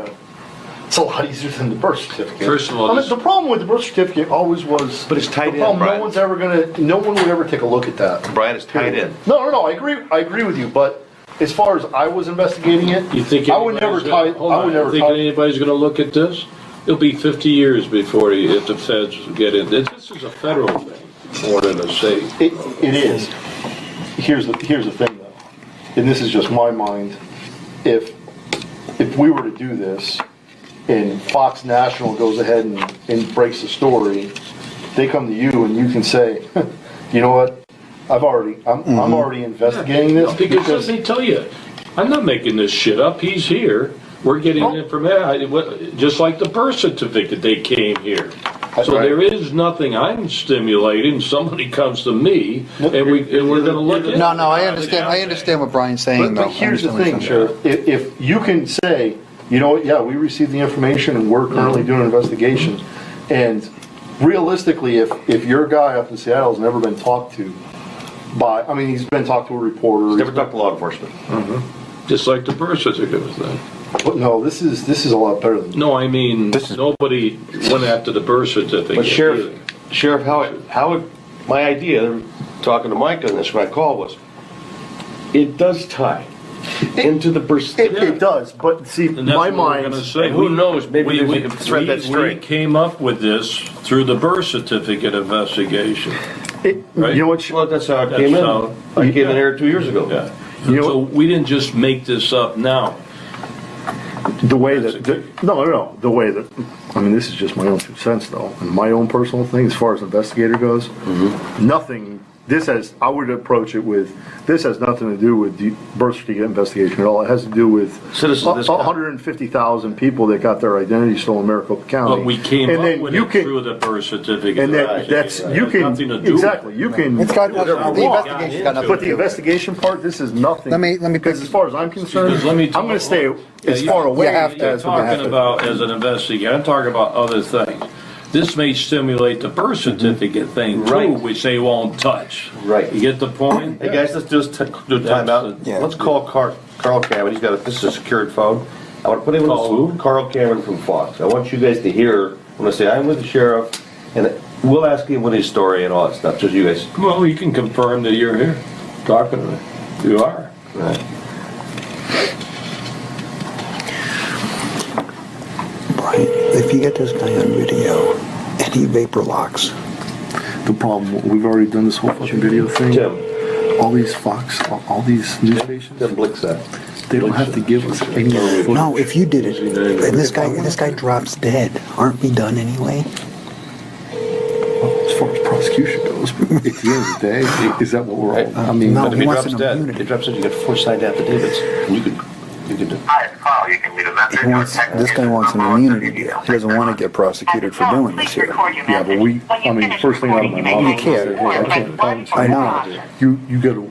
it's a lot easier than the birth certificate. First of all, the problem with the birth certificate always was. But it's tied in, Brian. No one would ever take a look at that. Brian, it's tied in. No. I agree with you. But as far as I was investigating it, you think I would never tie. Anybody's going to look at this? It'll be 50 years before if the feds get in. This is a federal thing more than a state. It is. Here's the thing, though, and this is just my mind. If we were to do this, and Fox National goes ahead and breaks the story, they come to you and you can say, you know what, I'm already investigating this. Because let me tell you, I'm not making this shit up. He's here. We're getting information, just like the birth certificate. They came here, so there is nothing I'm stimulating. Somebody comes to me, and we're going to look at. No, I understand. I understand what Brian's saying. But here's the thing, Sheriff. If you can say, you know what, yeah, we received the information and we're currently doing an investigation, and realistically, if your guy up in Seattle has never been talked to by, I mean, he's been talked to a reporter. He's never talked to law enforcement. Mm-hmm. Just like the birth certificate was then. But no, this is a lot better than. No, I mean, nobody went after the birth certificate. But Sheriff, how my idea, talking to Mike on this, my call was, it does tie into the birth certificate. It does, but see, my mind. Who knows? Maybe we can thread that straight. We came up with this through the birth certificate investigation. Right? You know what? Well, that's how it came in. I came in here 2 years ago. Yeah. So we didn't just make this up now. The way that, the way that, I mean, this is just my own 2 cents though, and my own personal thing as far as investigator goes, nothing, I would approach it with, this has nothing to do with the birth certificate investigation at all. It has to do with Citizens of this county. 150,000 people that got their identity stolen in Maricopa County. But we came And up then with you it can- through the birth certificate. And that's, you Has can, nothing to do with exactly, you can. It's got, the wrong. investigation's got nothing But to the do with it. investigation part, this is nothing. Let me pick- Because as far as I'm concerned, Because let me I'm gonna stay as Yeah, far away you have to. You're as we talking have to. about as an investigator, I'm talking about other things. This may stimulate the birth certificate thing too, Right. which they won't touch. Right. You get the point? Hey guys, let's just do a timeout. Yeah. Let's call Carl Cameron. He's got this is a secured phone. I want to put him Call on who? Carl Cameron from Fox. I want you guys to hear when I say I'm with the sheriff, and we'll ask him what his story and all that stuff. Just you guys. Well, you can confirm that you're here, talking to me. You are. Right. Brian, if you get this guy on video and he vapor locks, The problem, we've already done this whole fucking video thing. Tim. All these Fox, all these news stations, Tim Blixeth. they don't have to give us any footage. no, if you did it, and this guy drops dead, aren't we done anyway? As far as prosecution goes, but at the end of the day, is that what we're all, I mean, No. But if he he wants drops an dead, immunity. he drops dead, you get 4 signed affidavits. And you could do. Hi, it's Carl. You can leave a message. This guy wants an immunity deal. He doesn't want to get prosecuted for doing this here. yeah, but first thing out of my mouth, You can't. hey, I can't promise. I know. You gotta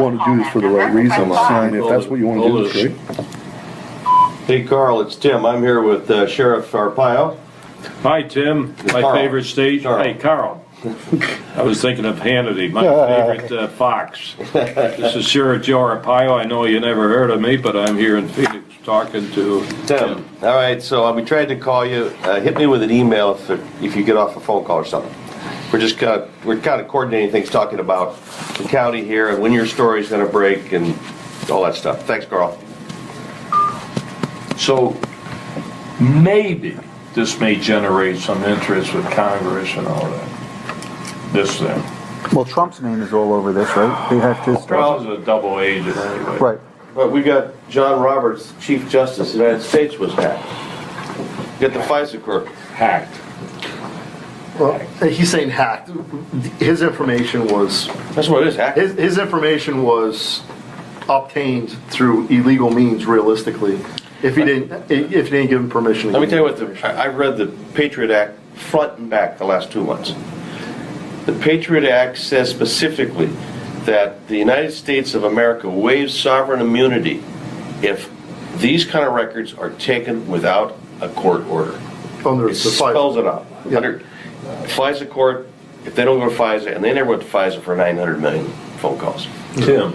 want to do this for the right reasons, and if that's what you want to do, that's great. Hey Carl, it's Tim. I'm here with Sheriff Arpaio. Hi, Tim. My Carl. favorite state. Carl. Hey, Carl. I was thinking of Hannity, my favorite Fox. This is Sheriff Joe Arpaio. I know you never heard of me, but I'm here in Phoenix talking to Tim. All right, so we tried to call you. Hit me with an email if you get off a phone call or something. We're kind of coordinating things, talking about the county here and when your story's going to break and all that stuff. Thanks, Carl. So maybe this may generate some interest with Congress and all that. This thing. Well, Trump's name is all over this, right? They have to. Trump is a double agent anyway. Right. But we got John Roberts, Chief Justice of the United States, was hacked. Get the FISA court. Hacked. Well, he's saying hacked. His information was, That's what it is, hacked. his information was obtained through illegal means, realistically. If he didn't give him permission. Let me tell you what, I've read the Patriot Act front and back the last 2 months. The Patriot Act says specifically that the United States of America waives sovereign immunity if these kind of records are taken without a court order. Under It the spells FISA. it out. Under FISA court, if they don't go to FISA, and they never went to FISA for 900 million phone calls. Tim,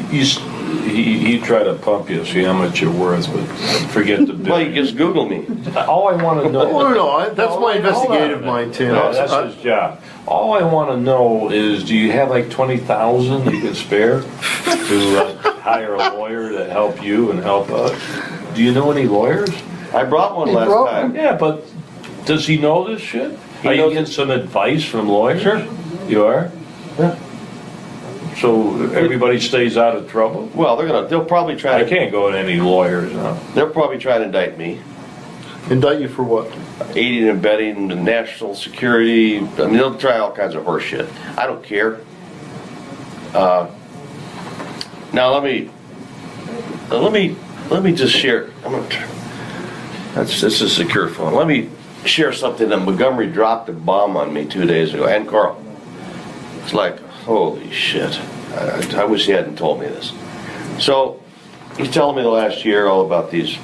he tried to pump you, see how much you're worth, but forget the bill. Well, you just Google me. All I want to know. No, that's my investigative mind, Tim. No, that's his job. All I want to know is, do you have like 20,000 you can spare to hire a lawyer to help you and help us? Do you know any lawyers? I brought one last time. Yeah, but does he know this shit? Are you knows getting some advice from lawyers? Sure. You are? Yeah. So everybody stays out of trouble? Well, they'll probably try I to. can't go to any lawyers now. They'll probably try to indict me. Indict you for what? Aiding and abetting the national security. I mean, they'll try all kinds of horse shit. I don't care. Now let me just share. This is a secure phone. Let me share something that Montgomery dropped a bomb on me 2 days ago, and Carl. It's like, holy shit. I wish he hadn't told me this. So he's telling me the last year all about these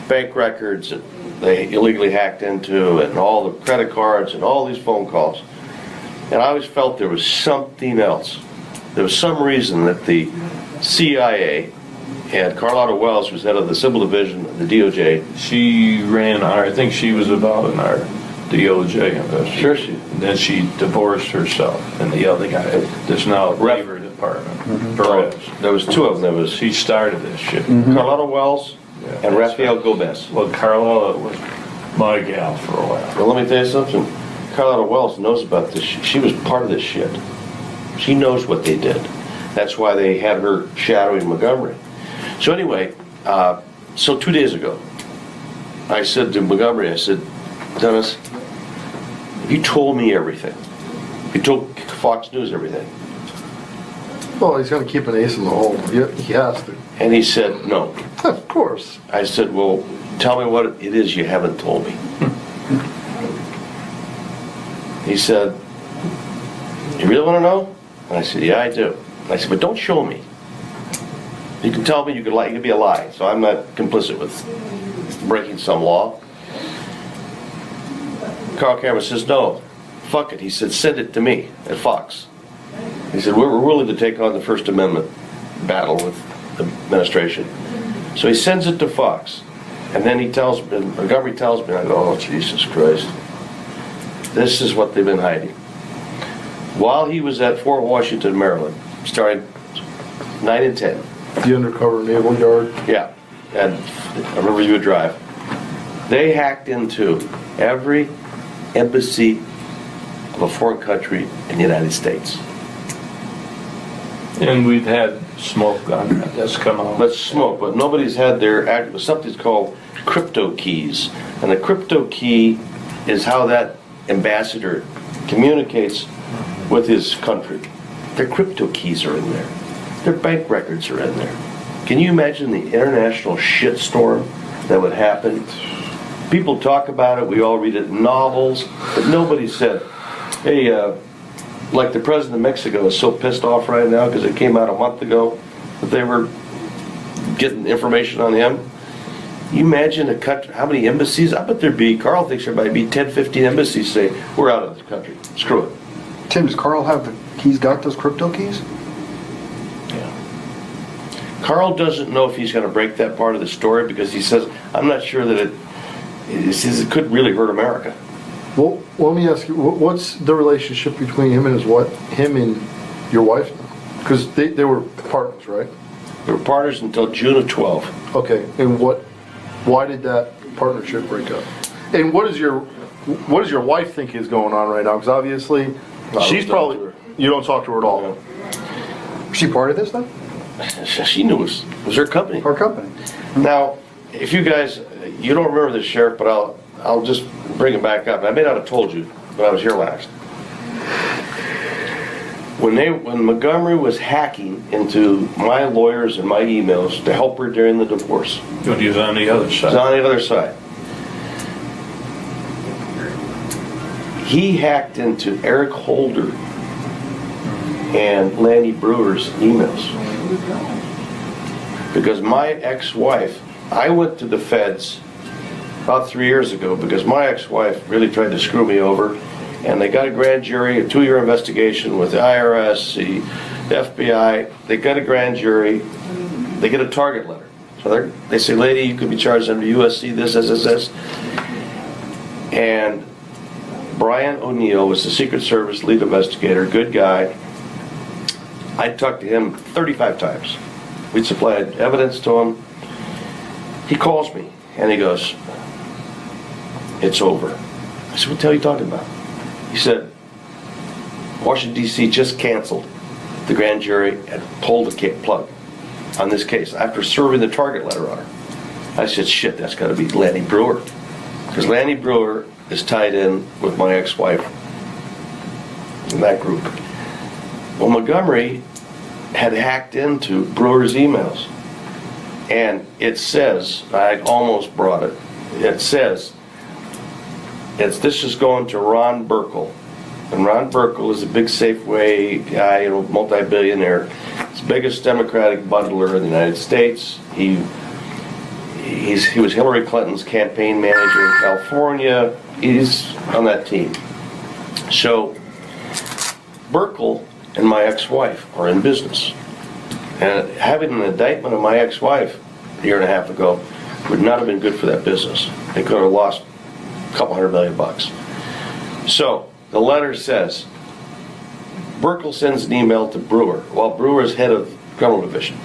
bank records that they illegally hacked into and all the credit cards and all these phone calls. And I always felt there was something else. There was some reason that the CIA and Carlotta Wells, who's head of the Civil Division of the DOJ. She ran I think she was about in our DOJ investigation. Sure she. And then she divorced herself, and the other guy, there's now a Labor Department, Perez. There was 2 of them. There was She started this shit. Carlotta Wells Yeah, and that's Rafael Gomez. Well, Carlotta was my gal for a while. Well, let me tell you something. Carlotta Wells knows about this. She was part of this shit. She knows what they did. That's why they had her shadowing Montgomery. So anyway, So 2 days ago, I said to Montgomery, I said, Dennis, you told me everything. You told Fox News everything. Well, he's going to keep an ace in the hole. He has to. And he said, no. Of course. I said, well, tell me what it is you haven't told me. He said, you really want to know? And I said, yeah, I do. And I said, but don't show me. You can tell me you could lie. It could be a lie. So I'm not complicit with breaking some law. Carl Cameron says, no, fuck it. He said, send it to me at Fox. He said, we're willing to take on the First Amendment battle with the administration. So he sends it to Fox. And then he tells me, Montgomery tells me, I go, oh, Jesus Christ. This is what they've been hiding. While he was at Fort Washington, Maryland, starting 9 and 10. The undercover naval yard. Yeah, at Riverview Drive. They hacked into every embassy of a foreign country in the United States. And we've had smoke on that. That's come out. But smoke, but nobody's had their something's called crypto keys. And the crypto key is how that ambassador communicates with his country. Their crypto keys are in there. Their bank records are in there. Can you imagine the international shitstorm that would happen? People talk about it, we all read it in novels, but nobody said, hey, like the president of Mexico is so pissed off right now because it came out a month ago that they were getting information on him. You imagine a country, how many embassies? I bet there'd be, Carl thinks there might be 10, 15 embassies say, we're out of the country. Screw it. Tim, does Carl he's got those crypto keys? Carl doesn't know if he's going to break that part of the story because he says, I'm not sure that it could really hurt America. Well, let me ask you, what's the relationship between him and him and your wife now? Because they were partners, right? They were partners until June of 12. Okay, and why did that partnership break up? And what does your wife think is going on right now? Because obviously, she's probably, you don't talk to her at all. Was she part of this though? She knew it was her company. Her company. Now, if you guys, you don't remember this, Sheriff, but I'll just bring it back up. I may not have told you when I was here last. When Montgomery was hacking into my lawyers and my emails to help her during the divorce. He was on the other side. He was on the other side. He hacked into Eric Holder and Lanny Brewer's emails. Because my ex-wife, I went to the feds about 3 years ago because my ex-wife really tried to screw me over, and they got a grand jury, a 2-year investigation with the IRS, the FBI. They got a grand jury. They get a target letter. So they say, lady, you could be charged under USC, this. And Brian O'Neill was the Secret Service lead investigator, good guy. I talked to him 35 times. We supplied evidence to him. He calls me and he goes, it's over. I said, what the hell are you talking about? He said, Washington, D.C. just canceled the grand jury and pulled the plug on this case after serving the target letter on her. I said, shit, that's got to be Lanny Brewer. Because Lanny Brewer is tied in with my ex-wife in that group. Well, Montgomery had hacked into Brewer's emails. And it says, I almost brought it, it says, this is going to Ron Burkle. And Ron Burkle is a big Safeway guy, multi-billionaire. He's the biggest Democratic bundler in the United States. He was Hillary Clinton's campaign manager in California. He's on that team. So Burkle and my ex-wife are in business. And having an indictment of my ex-wife a year and a half ago would not have been good for that business. They could have lost a couple $100 million. So the letter says, Burkle sends an email to Brewer, while Brewer is head of criminal division,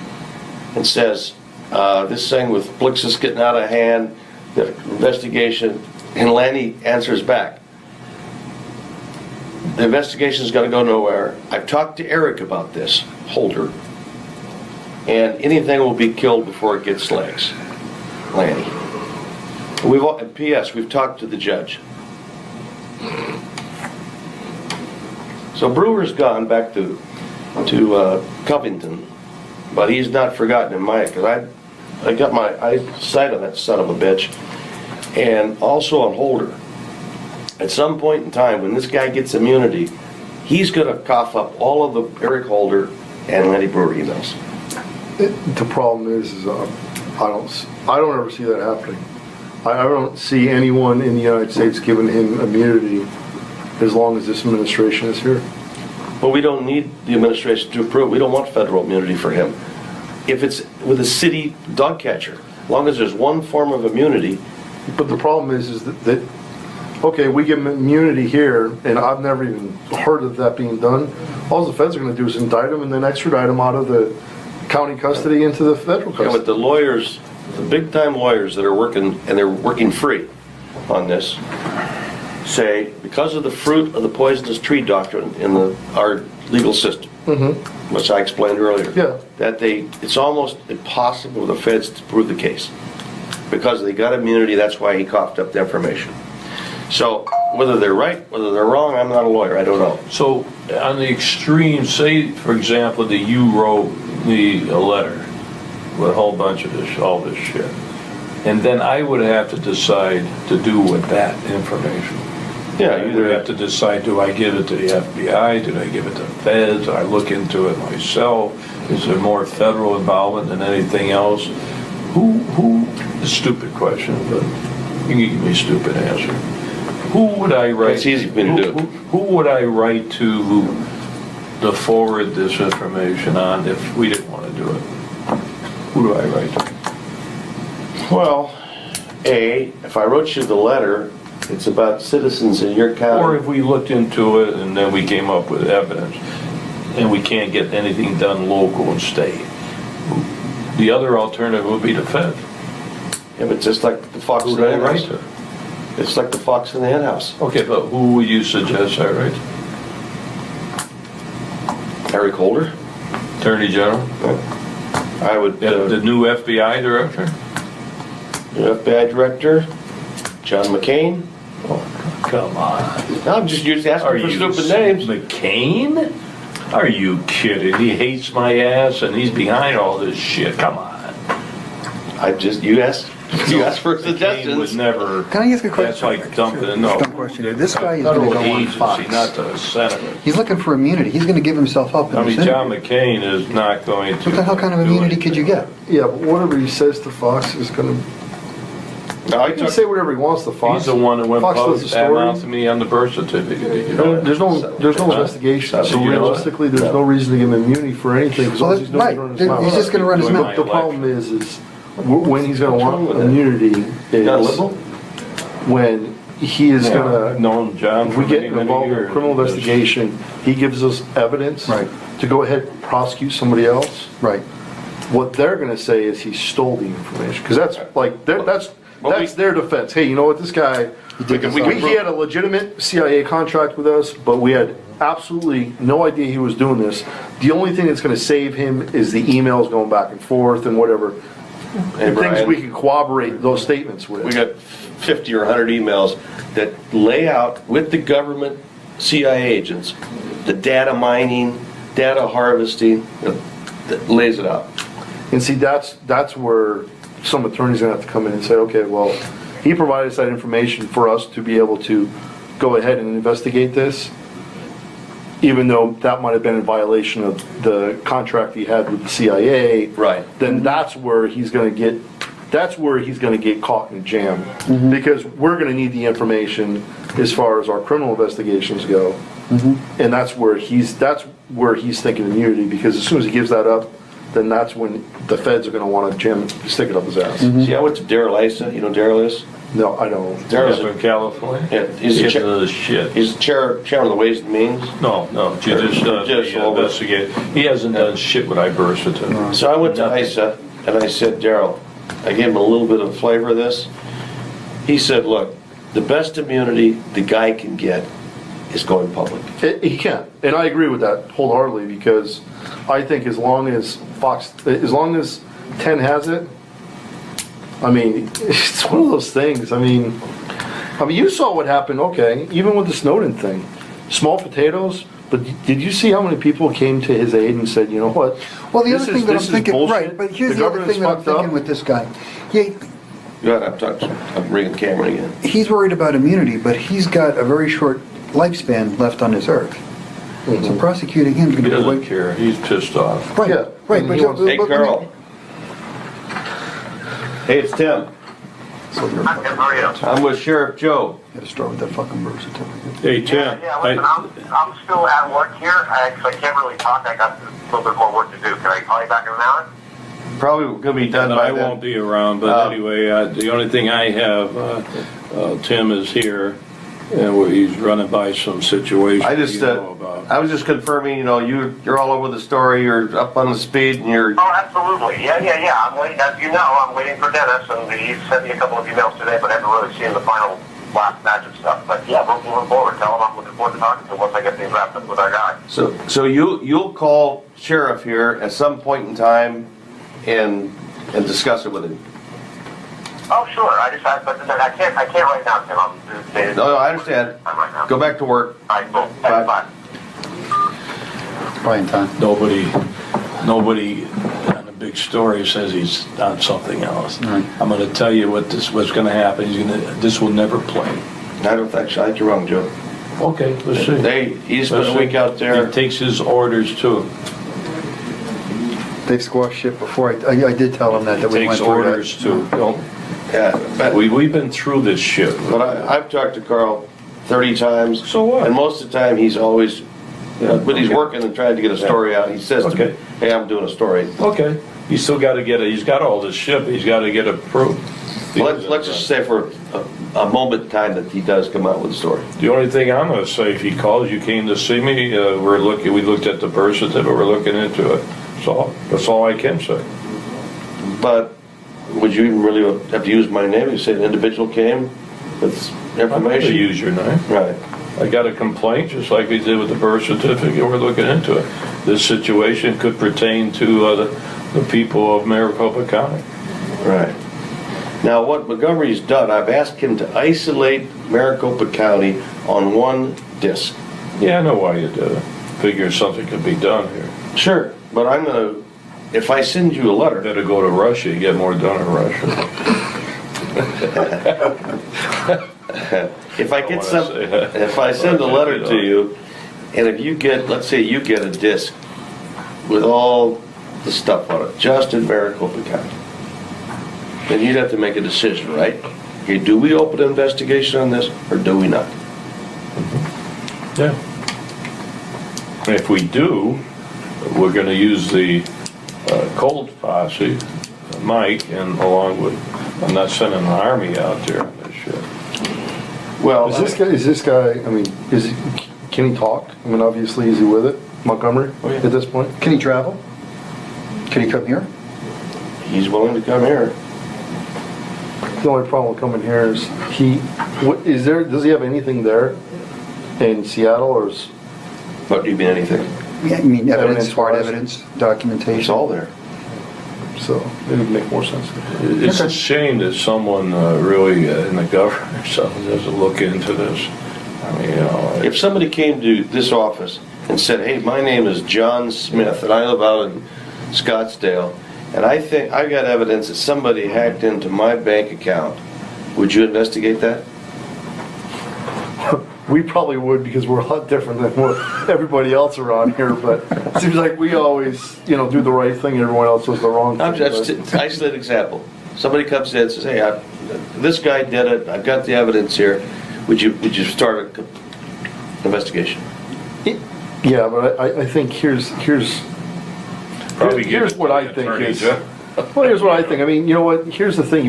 and says, this thing with Blixeth getting out of hand, the investigation, and Lanny answers back. The investigation is going to go nowhere. I've talked to Eric about this, Holder, and anything will be killed before it gets legs. Lanny. We've all, and P.S. We've talked to the judge. So Brewer's gone back to Covington, but he's not forgotten in my, because I got my sight on that son of a bitch, and also on Holder. At some point in time, when this guy gets immunity, he's going to cough up all of the Eric Holder and Lenny Brewer emails. The problem is I don't ever see that happening. I don't see anyone in the United States giving him immunity as long as this administration is here. But we don't need the administration to approve. We don't want federal immunity for him. If it's with a city dog catcher, as long as there's one form of immunity. But the problem is that okay, we give him immunity here, and I've never even heard of that being done. All the feds are going to do is indict him and then extradite him out of the county custody into the federal custody. Yeah, but the lawyers, the big-time lawyers that are working, and they're working free on this, say because of the fruit of the poisonous tree doctrine in our legal system, which I explained earlier, that it's almost impossible for the feds to prove the case because they got immunity. That's why he coughed up the information. So whether they're right, whether they're wrong, I'm not a lawyer. I don't know. So on the extreme, say for example that you wrote me a letter with a whole bunch of this, all this shit, and then I would have to decide to do with that information. Yeah, you either have to decide, do I give it to the FBI? Do I give it to the feds? Do I look into it myself? Is there more federal involvement than anything else? A stupid question, but you can give me a stupid answer. Who would I write? It's easy for me to do. Who would I write to forward this information on if we didn't want to do it? Who do I write to? Well, if I wrote you the letter, it's about citizens in your county. Or if we looked into it and then we came up with evidence and we can't get anything done local and state, the other alternative would be the Fed. Yeah, but just like the fox in the hen house. It's like the fox in the hen house. Okay, but who would you suggest I write? Eric Holder, Attorney General. I would. The new FBI director. The FBI director, John McCain. Oh, come on. I'm just asking for stupid names. McCain? Are you kidding? He hates my ass and he's behind all this shit. Come on. You asked for suggestions. Would never. Can I ask a question? That's like dumping. No. Dumb question here. This guy is going to go on agency, Fox. not the senator. He's looking for immunity. He's going to give himself up. I mean, John McCain is not going to. What the hell kind of immunity could you get? Yeah, but whatever he says to Fox is going to. No, he can say whatever he wants to Fox. He's the one that went Fox public does the story. out to me on the birth certificate. Did you know There's no investigation. So realistically, there's no reason to give him immunity for anything. Well, right. He's just going to run his mouth. The problem is when he's going to want immunity is when he is going to. Known John. If we get involved in a criminal investigation, he gives us evidence to go ahead and prosecute somebody else. Right. What they're going to say is he stole the information because that's like that's their defense. Hey, you know what? This guy, he had a legitimate CIA contract with us, but we had absolutely no idea he was doing this. The only thing that's going to save him is the emails going back and forth and whatever. And things we can corroborate those statements with. We got 50 or 100 emails that lay out with the government CIA agents the data mining, data harvesting, that lays it out. And see, that's where some attorney's going to have to come in and say, okay, well, he provided us that information for us to be able to go ahead and investigate this, even though that might have been in violation of the contract he had with the CIA. Right. Then that's where he's going to get caught in jam, because we're going to need the information as far as our criminal investigations go, and that's where he's thinking immunity, because as soon as he gives that up, then that's when the feds are going to want to stick it up his ass. See, I went to Daryl Issa. You know Daryl is? No, I don't. Daryl's from California. Yeah, he's the chair of the Ways and Means. No, judicial investigate. He hasn't done shit with iBursa. So I went to Issa and I said, Daryl, I gave him a little bit of flavor of this. He said, look, the best immunity the guy can get is going public. He can, and I agree with that wholeheartedly, because I think as long as 10 has it, I mean, it's one of those things. I mean, you saw what happened, okay, even with the Snowden thing. Small potatoes, but did you see how many people came to his aid and said, you know what? Well, the other This thing that I'm is thinking, bullshit. right, but here's The the other government's thing that I'm fucked up. thinking with this guy. Yeah, Go ahead, I'm bringing Cameron again. he's worried about immunity, but he's got a very short lifespan left on this earth. So prosecuting him is He going to be doesn't way... care, he's pissed off. Right, Yeah. right, And but... he wants- Hey, Carl. Hey, it's Tim. So you're... Hi, Tim, how are you? I'm with Sheriff Joe. Got to start with that fucking birth certificate. Hey, Tim, Yeah, listen, I'm still at work here. I can't really talk. I got a little bit more work to do. Can I call you back in an hour? Probably gonna be done by I then. won't be around, but anyway, the only thing I have, Tim is here, and he's running by some situations I just, you know about. I was just confirming, you're all over the story, you're up on the speed, and you're, Oh, absolutely. Yeah. I'm waiting. As you know, I'm waiting for Dennis, and he sent me a couple of emails today, but I haven't really seen the final last batch of stuff. But yeah, we're moving forward. Tell him I'm looking forward to talking to him once I get things wrapped up with our guy. so you'll call Sheriff here at some point in time and discuss it with him. Oh, sure. But I can't right now, Tim. No, I understand. I'm right now. Go back to work. All right, cool. Bye. Bye. Brian time. Nobody on the big story says he's on something else. Right. I'm gonna tell you what's gonna happen, this will never play. I don't think so. I think you're wrong, Joe. Okay, let's see. He spent a week out there. He takes his orders too. They've squashed shit before. I did tell them that we went Takes through orders too. Yeah, but We've been through this shit. But I've talked to Carl 30 times. So what? And most of the time, he's always, when he's working and trying to get a story out, he says to Okay. me, hey, I'm doing a story. Okay, he's still gotta get it, he's got all this shit, but he's gotta get it approved. Let's just say for a moment in time that he does come out with a story. The only thing I'm gonna say, if he calls, you came to see me, we looked at the birth certificate, we're looking into it. So, that's all I can say. But would you even really have to use my name? You say an individual came with I'm gonna information? use your name. Right. I got a complaint, just like we did with the birth certificate, we're looking into it. This situation could pertain to the people of Maricopa County. Right. Now, what Montgomery's done, I've asked him to isolate Maricopa County on one disc. Yeah, I know why you did it. Figure something could be done here. Sure, but I'm gonna, if I send you a letter, Better go to Russia, you get more done in Russia. if I get some, if I send a letter to you, and if you get, let's say you get a disc with all the stuff on it, just in Maricopa County, then you'd have to make a decision, right? Okay, do we open an investigation on this, or do we not? Yeah. If we do, we're gonna use the cold posse, Mike, and along with, I'm not sending an army out there on this shit. Well, Is this guy, I mean, can he talk? I mean, obviously, is he with it, Montgomery, Oh, yeah. at this point? Can he travel? Can he come here? he's willing to come here. The only problem with coming here is does he have anything there in Seattle, or is, But do you mean anything? Yeah, I mean, evidence, hard Evidence-wise. evidence, It's documentation. all there. so it would make more sense. It's a shame that someone really in the government or something doesn't look into this. I mean, If somebody came to this office and said, hey, my name is John Smith, and I live out in Scottsdale, and I think I got evidence that somebody hacked into my bank account, would you investigate that? We probably would, because we're a lot different than what everybody else around here, but it seems like we always, do the right thing, and everyone else does the wrong I'm thing. just an isolated example. Somebody comes in and says, hey, this guy did it, I've got the evidence here, would you start an investigation? Yeah, but I think here's probably give here's it what to I the think attorney is. general. Well, here's what I think. I mean, you know what? Here's the thing.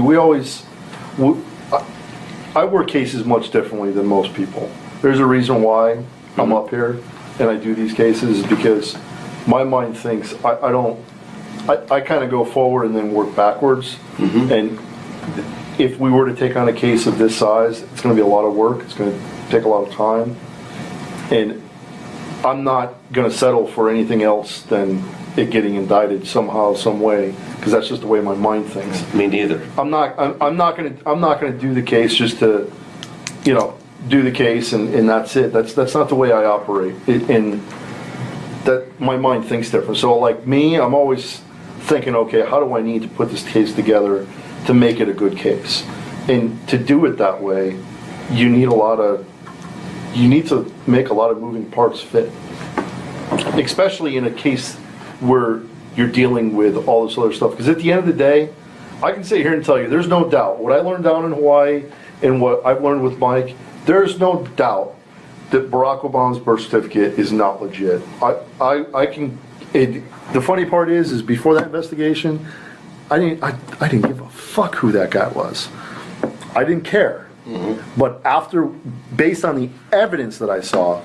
I work cases much differently than most people. There's a reason why I'm up here and I do these cases, is because my mind thinks I kind of go forward and then work backwards. And if we were to take on a case of this size, it's going to be a lot of work. It's going to take a lot of time. And I'm not going to settle for anything else than it getting indicted somehow, some way, because that's just the way my mind thinks. Me neither. I'm not gonna do the case just to, do the case and that's it. That's not the way I operate. And that my mind thinks different. So like me, I'm always thinking, okay, how do I need to put this case together to make it a good case? And to do it that way, you need to make a lot of moving parts fit. Especially in a case where you're dealing with all this other stuff. Because at the end of the day, I can sit here and tell you, there's no doubt. What I learned down in Hawaii and what I've learned with Mike, there's no doubt that Barack Obama's birth certificate is not legit. The funny part is before that investigation, I didn't give a fuck who that guy was. I didn't care. Mm-hmm. But based on the evidence that I saw,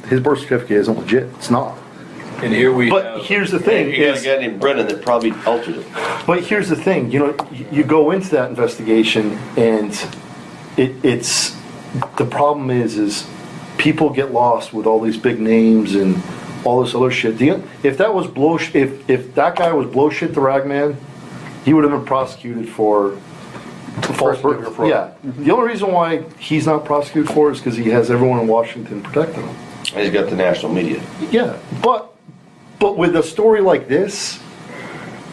his birth certificate isn't legit. It's not. And here here's the thing. You got a guy named Brennan that probably altered it. But here's the thing. You go into that investigation, and it's the problem is people get lost with all these big names and all this other shit. If that was if that guy was blow shit the rag man, he would have been prosecuted for false birth fraud. Yeah. Mm-hmm. The only reason why he's not prosecuted for it is because he has everyone in Washington protecting him. And he's got the national media. Yeah, but with a story like this,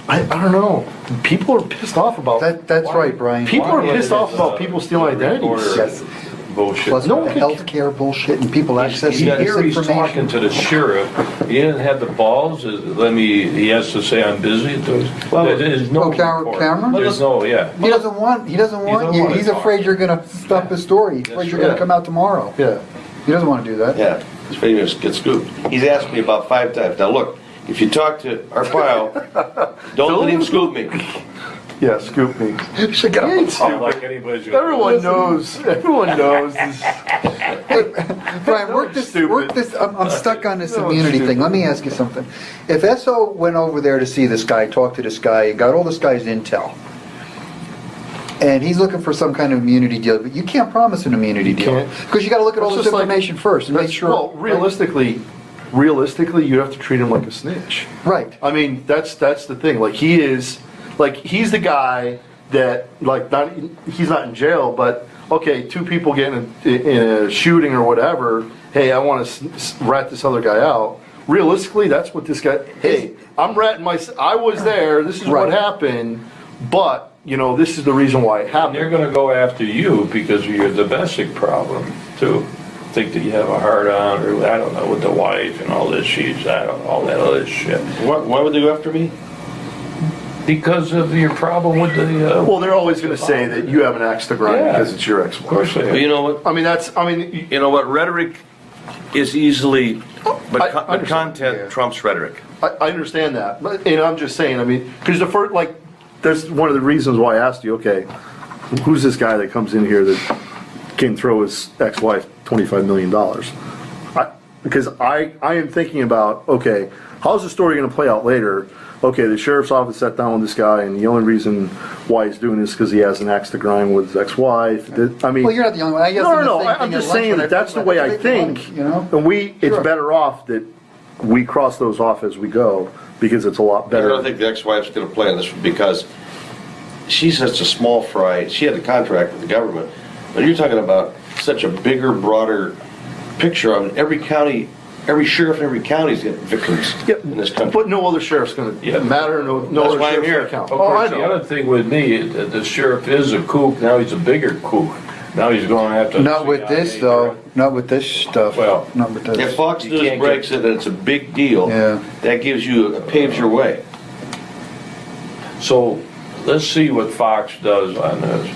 I don't know. People are pissed off about That's right, Brian. People are pissed off about people stealing identities. Yes. Bullshit. Plus healthcare bullshit and people accessing this Here he's information. talking to the sheriff. He didn't have the balls. He has to say I'm busy. There's no Cameron? There's no, yeah. He doesn't want you. He's afraid you're going to stop his story. He's afraid you're going to come out tomorrow. Yeah. He doesn't want to do that. Yeah, he's afraid he's going to get scooped. He's asked me about 5 times. Now look, if you talk to Arpaio, don't let him scoop me. Yeah, scoop me. Should get Sound like anybody's gonna Everyone knows. Everyone knows. Brian, work this. I'm stuck on this immunity thing. Let me ask you something. If SO went over there to see this guy, talk to this guy, and got all this guy's intel, and he's looking for some kind of immunity deal, but you can't promise an immunity deal because you got to look at all this information first and make sure. Well, realistically, you have to treat him like a snitch. Right. I mean, that's the thing. Like he's the guy that he's not in jail, but okay, 2 people get in a shooting or whatever. Hey, I want to rat this other guy out. Realistically, that's what this guy. Hey, I'm ratting I was there. This is what happened, but this is the reason why it happened. They're going to go after you because of your domestic problem too. Think that you have a hard on, or I don't know, with the wife and all this. All that other shit. Why would they go after me? Because of your problem with the. Well, they're always going to say that you have an axe to grind because it's your ex-wife. Of course they are. But you know what? You know what? Rhetoric is easily, but content trumps rhetoric. I understand that, and I'm just saying. Because that's one of the reasons why I asked you. Okay, who's this guy that comes in here that can throw his ex-wife $25 million? Because I am thinking about, okay, how's the story going to play out later? Okay, the sheriff's office sat down with this guy, and the only reason why he's doing this is because he has an axe to grind with his ex-wife. Well, you're not the only one. No. I'm just saying that's the way I think. And it's better off that we cross those off as we go because it's a lot better. I don't think the ex-wife's going to play on this because she's such a small fry. She had a contract with the government, but you're talking about such a bigger, broader picture of every county. Every sheriff in every county is getting victims in this country. But no other sheriff's going to matter. No other sheriff's going to count. The other thing with me, the sheriff is a kook. Now he's a bigger kook. Now he's going to have to. Not with this though. Not with this stuff. Well, not with this. If Fox News breaks it and it's a big deal, that paves your way. So let's see what Fox does on this,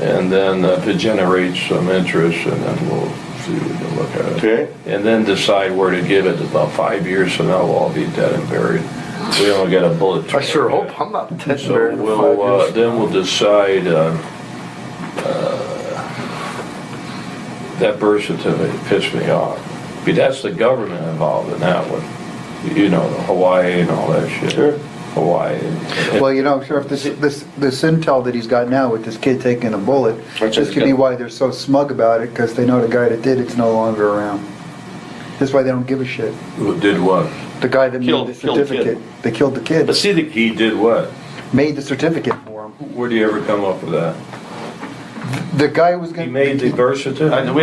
and then if it generates some interest, and then we'll. We can look at it. Okay. And then decide where to give it. About 5 years from now, we'll all be dead and buried. We don't get a bullet. I sure hope I'm not dead and buried. So then we'll decide. That birth certificate pissed me off. But that's the government involved in that one. The Hawaii and all that shit. Sure. Hawaii. Well, Sheriff, this intel that he's got now with this kid taking a bullet, this could be why they're so smug about it, because they know the guy that did it's no longer around. That's why they don't give a shit. Who did what? The guy that Killed- made the killed kid. certificate, they killed the kid, But see, He did what? made the certificate for him. Where do you ever come up with that? The guy was He gonna. made the birth certificate?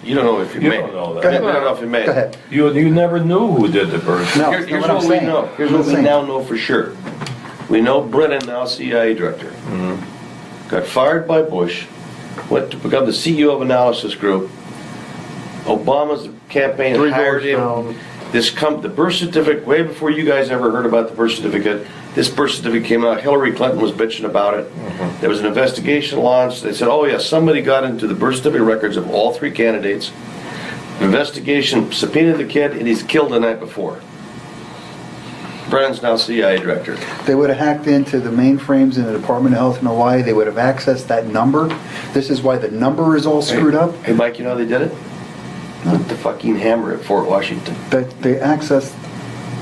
you don't know if you You made don't know that. Go ahead. We don't know if you made Go it. ahead. You never knew who did the birth No. certificate. Here's what I'm what we saying. know. Here's What what I'm we saying. now know for sure. We know Brennan, now CIA director, got fired by Bush, went to become the CEO of Analysis Group. Obama's campaign Three hired doors him. down. The birth certificate, way before you guys ever heard about the birth certificate, this birth certificate came out. Hillary Clinton was bitching about it. There was an investigation launched. They said, oh yeah, somebody got into the birth certificate records of all three candidates. An investigation subpoenaed the kid, and he's killed the night before. Brennan's now CIA director. They would have hacked into the mainframes in the Department of Health in Hawaii. They would have accessed that number. This is why the number is all screwed up. Hey Mike, you know how they did it? With the fucking hammer at Fort Washington. That they accessed.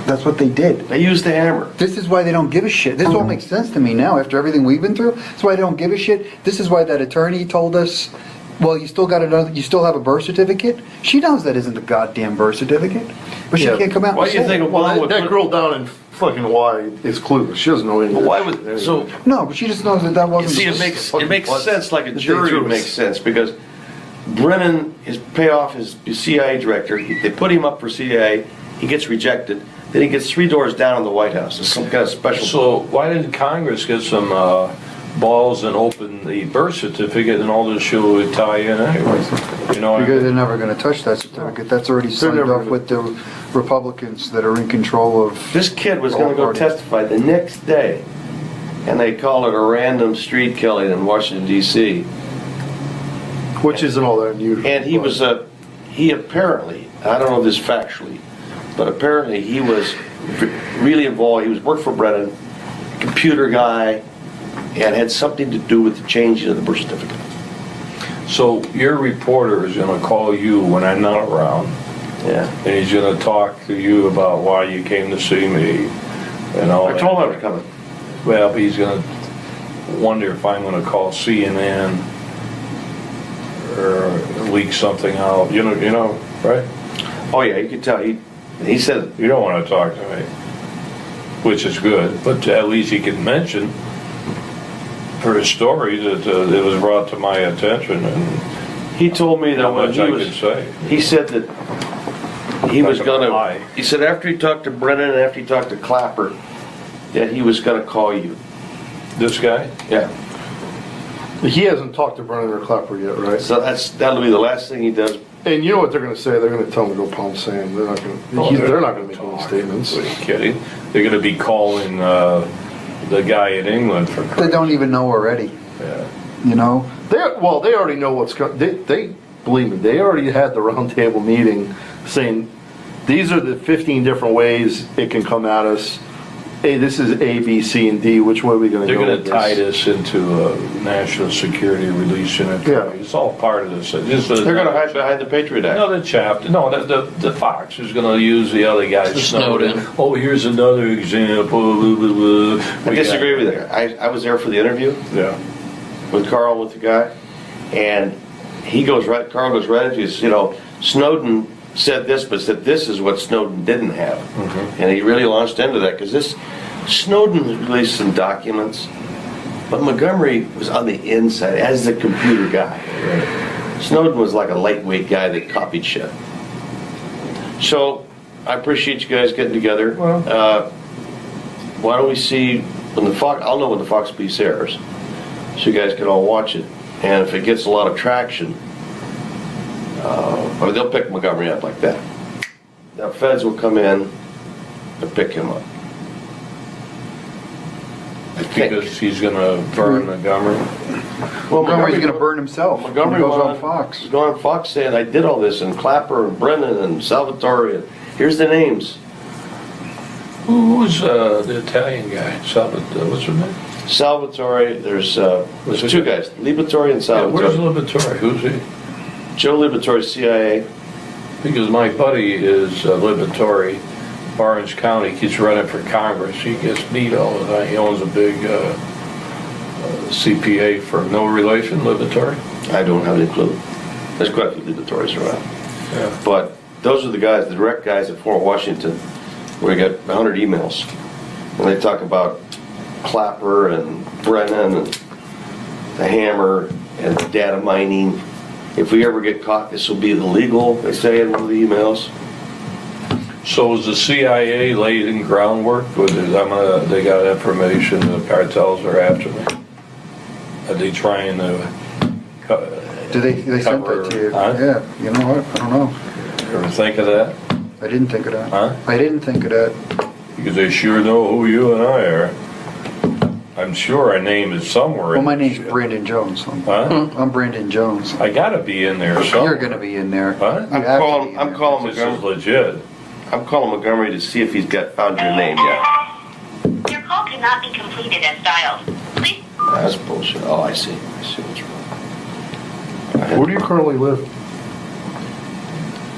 That's what they did. They used the hammer. This is why they don't give a shit. This all makes sense to me now after everything we've been through. That's why they don't give a shit. This is why that attorney told us, well, you still got another, you still have a birth certificate. She knows that isn't the goddamn birth certificate, but she Yeah. can't come out. Why and do you say think it. Obama would That put- girl down in fucking Hawaii is clueless. She doesn't know anything. Why would so? No, but she just knows that that wasn't. See, it makes sense like a jury would make sense because Brennan, his payoff is CIA director. They put him up for CIA. He gets rejected. Then he gets 3 doors down in the White House. It's some kind of special. So why didn't Congress get some balls and open the birth certificate and all this shit would tie in anyway? You know, Because they're never going to touch that certificate. That's already signed never off gonna- with the Republicans that are in control of. This kid was going to go Parties. testify the next day, and they call it a random street killing in Washington D.C. Which isn't all that unusual. And he was he apparently, I don't know this factually, but apparently he was really involved. He was worked for Brennan, computer guy, and had something to do with the changing of the birth certificate. so your reporter is gonna call you when I'm not around, Yeah. and he's gonna talk to you about why you came to see me and all I that. told him I was coming. Well, but he's gonna wonder if I'm gonna call CNN or leak something out. You know, right? Oh yeah, you could tell. He said, You don't want to talk to me, which is good. But at least he can mention for his story that it was brought to my attention and he told me that how when much he I was, could say. he said that he Not was gonna gonna. lie. He said after he talked to Brennan and after he talked to Clapper, that he was gonna call you. This guy? Yeah. He hasn't talked to Brennan or Clapper yet, right? So that'll be the last thing he does. And you know what they're going to say? They're going to tell him to go pound sand. They're not going to. Oh, They're not going to make any statements. Are you kidding? They're going to be calling the guy in England for. They don't even know already. Yeah. You know. They already know what's going. They believe me. They already had the roundtable meeting saying these are the 15 different ways it can come at us. Hey, this is A, B, C, and D. Which way are we going to They're go? going with to tie this? this into a national security release unit. Yeah. It's all part of this. They're gonna hide behind the Patriot Act. Another chapter. No, the Fox is going to use the other guy, Snowden. Snowden. Oh, here's another example. Blah, blah, blah. I disagree with you. I was there for the interview Yeah. with Carl, with the guy, and Carl goes right into this, Snowden said this, but said this is what Snowden didn't have. And he really launched into that, because Snowden released some documents, but Montgomery was on the inside as the computer guy. Snowden was like a lightweight guy that copied shit. So, I appreciate you guys getting together. Why don't we see, I'll know when the Fox piece airs, so you guys can all watch it. And if it gets a lot of traction, they'll pick Montgomery up like that. Now, feds will come in and pick him up. I think. Because he's going to burn Montgomery. Well, Montgomery's going to burn himself. Montgomery He goes went on Fox. He's going on Fox saying, I did all this, and Clapper and Brennan and Salvatore, and here's the names. Who's the Italian guy? What's her name? Salvatore, there's it- two guys, Liberatore and Yeah, where's Salvatore. Liberatore? Who's he? Joe Liberatore, CIA. Because my buddy is Liberatore, Orange County, keeps running for Congress. He gets beat all the time. He owns a big CPA firm. No relation, Liberatore? I don't have any clue. There's quite a few Liberatores around. Yeah. But those are the guys, the direct guys at Fort Washington, where we got 100 emails. And they talk about Clapper and Brennan and the hammer and the data mining. If we ever get caught, this will be illegal, they say in one of the emails. So is the CIA laying groundwork? They got information the cartels are after me? Are they trying to Do they sent cover, that to you? huh? Yeah, you know what? I don't know. You ever think of that? I didn't think of that. Huh? I didn't think of that. Because they sure know who you and I are. I'm sure our name is somewhere. Well, my in this name's shit. Brandon Jones. Huh? I'm Brandon Jones. I gotta be in there somewhere. You're gonna be in there. What? You have to be in I'm there. calling This is Montgomery. legit. I'm calling Montgomery to see if he's found your name yet. Your call cannot be completed as dialed. Please. That's bullshit. Oh, I see what's wrong. Where do you currently live?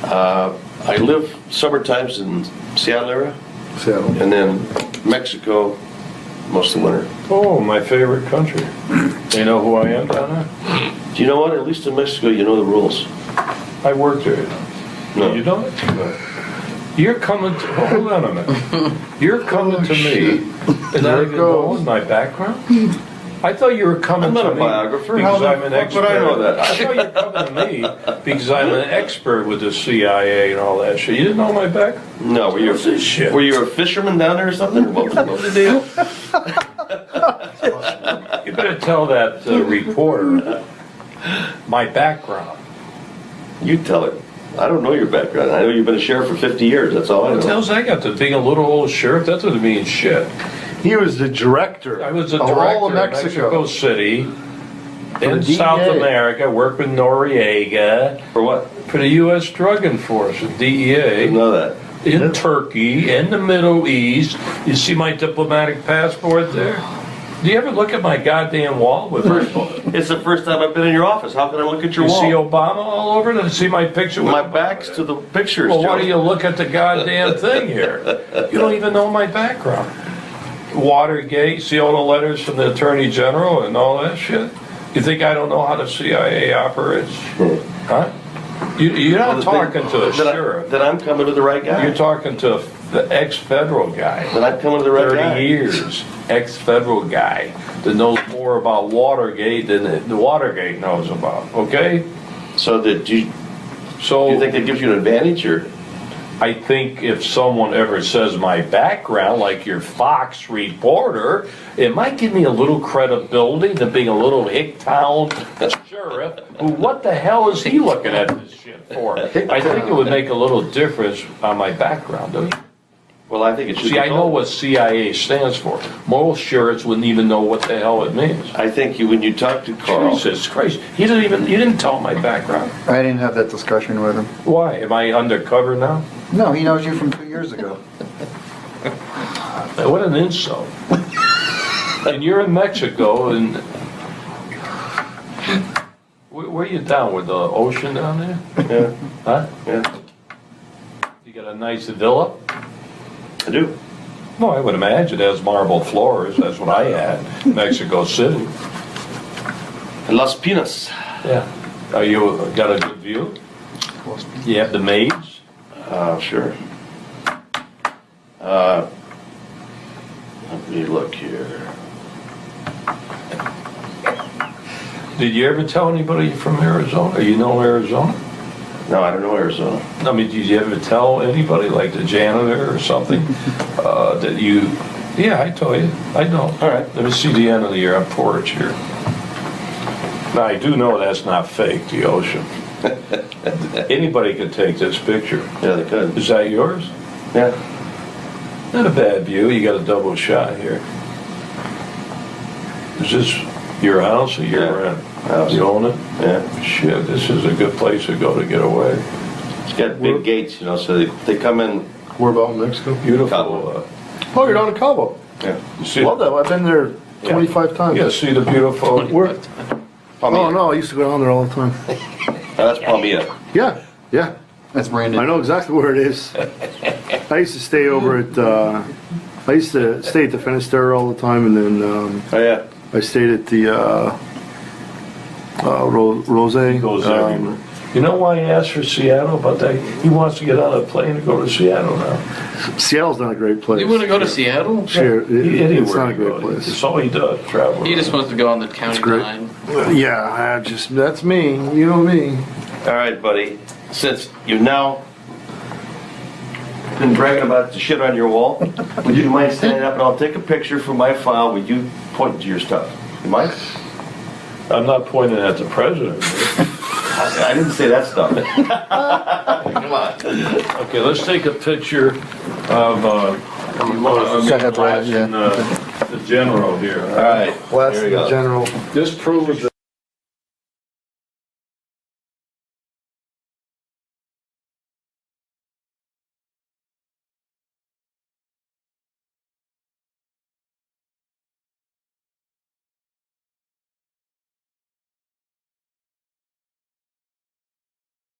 I live summertimes in Seattle area, Seattle. and then Mexico most of the winter. Oh, my favorite country. They know who I am down there? Do you know what? At least in Mexico, you know the rules. I worked there. No. You don't? You're coming to, hold on a minute. You're coming to me and not even knowing my background? I thought you were coming I'm not to a me biographer. because How I'm the an fuck expert. would I know that? I thought you were coming to me because I'm an expert with the CIA and all that shit. You didn't know my background? No, were you What's this shit? a fisherman down there or something? What was the deal? You better tell that reporter my background. You tell it. I don't know your background. I know you've been a sheriff for 50 years. That's all I What the know. hell's that got to being a little old sheriff? That doesn't mean shit. He was the director. I was a of director all of in Mexico City in the South DEA. America, worked with Noriega For what? for the U.S. Drug Enforcement, I DEA, didn't know that. in Turkey, in the Middle East. You see my diplomatic passport there? Do you ever look at my goddamn wall with It's the first time I've been in your office. How can I look at your You wall? see Obama all over it? See my picture with My Obama back's there? to the pictures, Well, Joe. why do you look at the goddamn thing here? You don't even know my background. Watergate, see all the letters from the Attorney General and all that shit? You think I don't know how the CIA operates? Huh? You're not talking to a sheriff. Then I'm coming to the right guy. You're talking to the ex-federal guy. Then I'm coming to the right 30 guy. years, ex-federal guy that knows more about Watergate than the Watergate knows about, okay? So do you think that gives you an advantage, or? I think if someone ever says my background, like your Fox reporter, it might give me a little credibility to being a little hick-town sheriff. Who, what the hell is he looking at this shit for? I think it would make a little difference on my background, don't you? Well, I think it should. See, I know what CIA stands for. Most sheriffs wouldn't even know what the hell it means. I think when you talk to Carl. Jesus Christ. You didn't tell my background. I didn't have that discussion with him. Why? Am I undercover now? No, he knows you from 2 years ago. What an insult. And you're in Mexico, and where are you down? With the ocean down there? Yeah. Huh? Yeah. You got a nice villa? I do. No, I would imagine it has marble floors. That's what I had in Mexico City. Las Pinas. Yeah. Are you got a good view? You have the maids? Sure. Let me look here. Did you ever tell anybody from Arizona? You know Arizona? No, I don't know Arizona. I mean, did you ever tell anybody, like the janitor or something, that you... Yeah, I told you. I know. All right. Let me see the end of your porch here. Now, I do know that's not fake, the ocean. Anybody could take this picture. Yeah, they could. Is that yours? Yeah. Not a bad view. You got a double shot here. Is this your house or your rent? House. You own it? Yeah. Shit, this is a good place to go to get away. It's got big gates, so they come in. Where about in Mexico? Beautiful. Cabo. Oh, you're down in Cabo. Yeah. You see, Love that. I've been there 25 times. yeah, see the beautiful... Where? Oh, no, I used to go down there all the time. That's Palmilla. Yeah, yeah. That's Brandon. I know exactly where it is. I used to stay over at, I used to stay at the Finisterre all the time, and then Oh, yeah. I stayed at the Rose. Goes everywhere. You know why he asked for Seattle about that? He wants to get on a plane to go to Seattle now. Seattle's not a great place. You want to go to Seattle? Sure, it's not a he great goes. place. That's all he does, travel. He just wants to go on the county great. line. Yeah, that's me. You know me. All right, buddy. Since you've now been bragging about the shit on your wall, would you mind standing up and I'll take a picture from my file with you pointing to your stuff? You mind? I'm not pointing at the president. I didn't say that stuff. Come on. Okay, let's take a picture of, Go ahead, Brad, yeah. the general here. All right. Blast Here we the go. general. This proves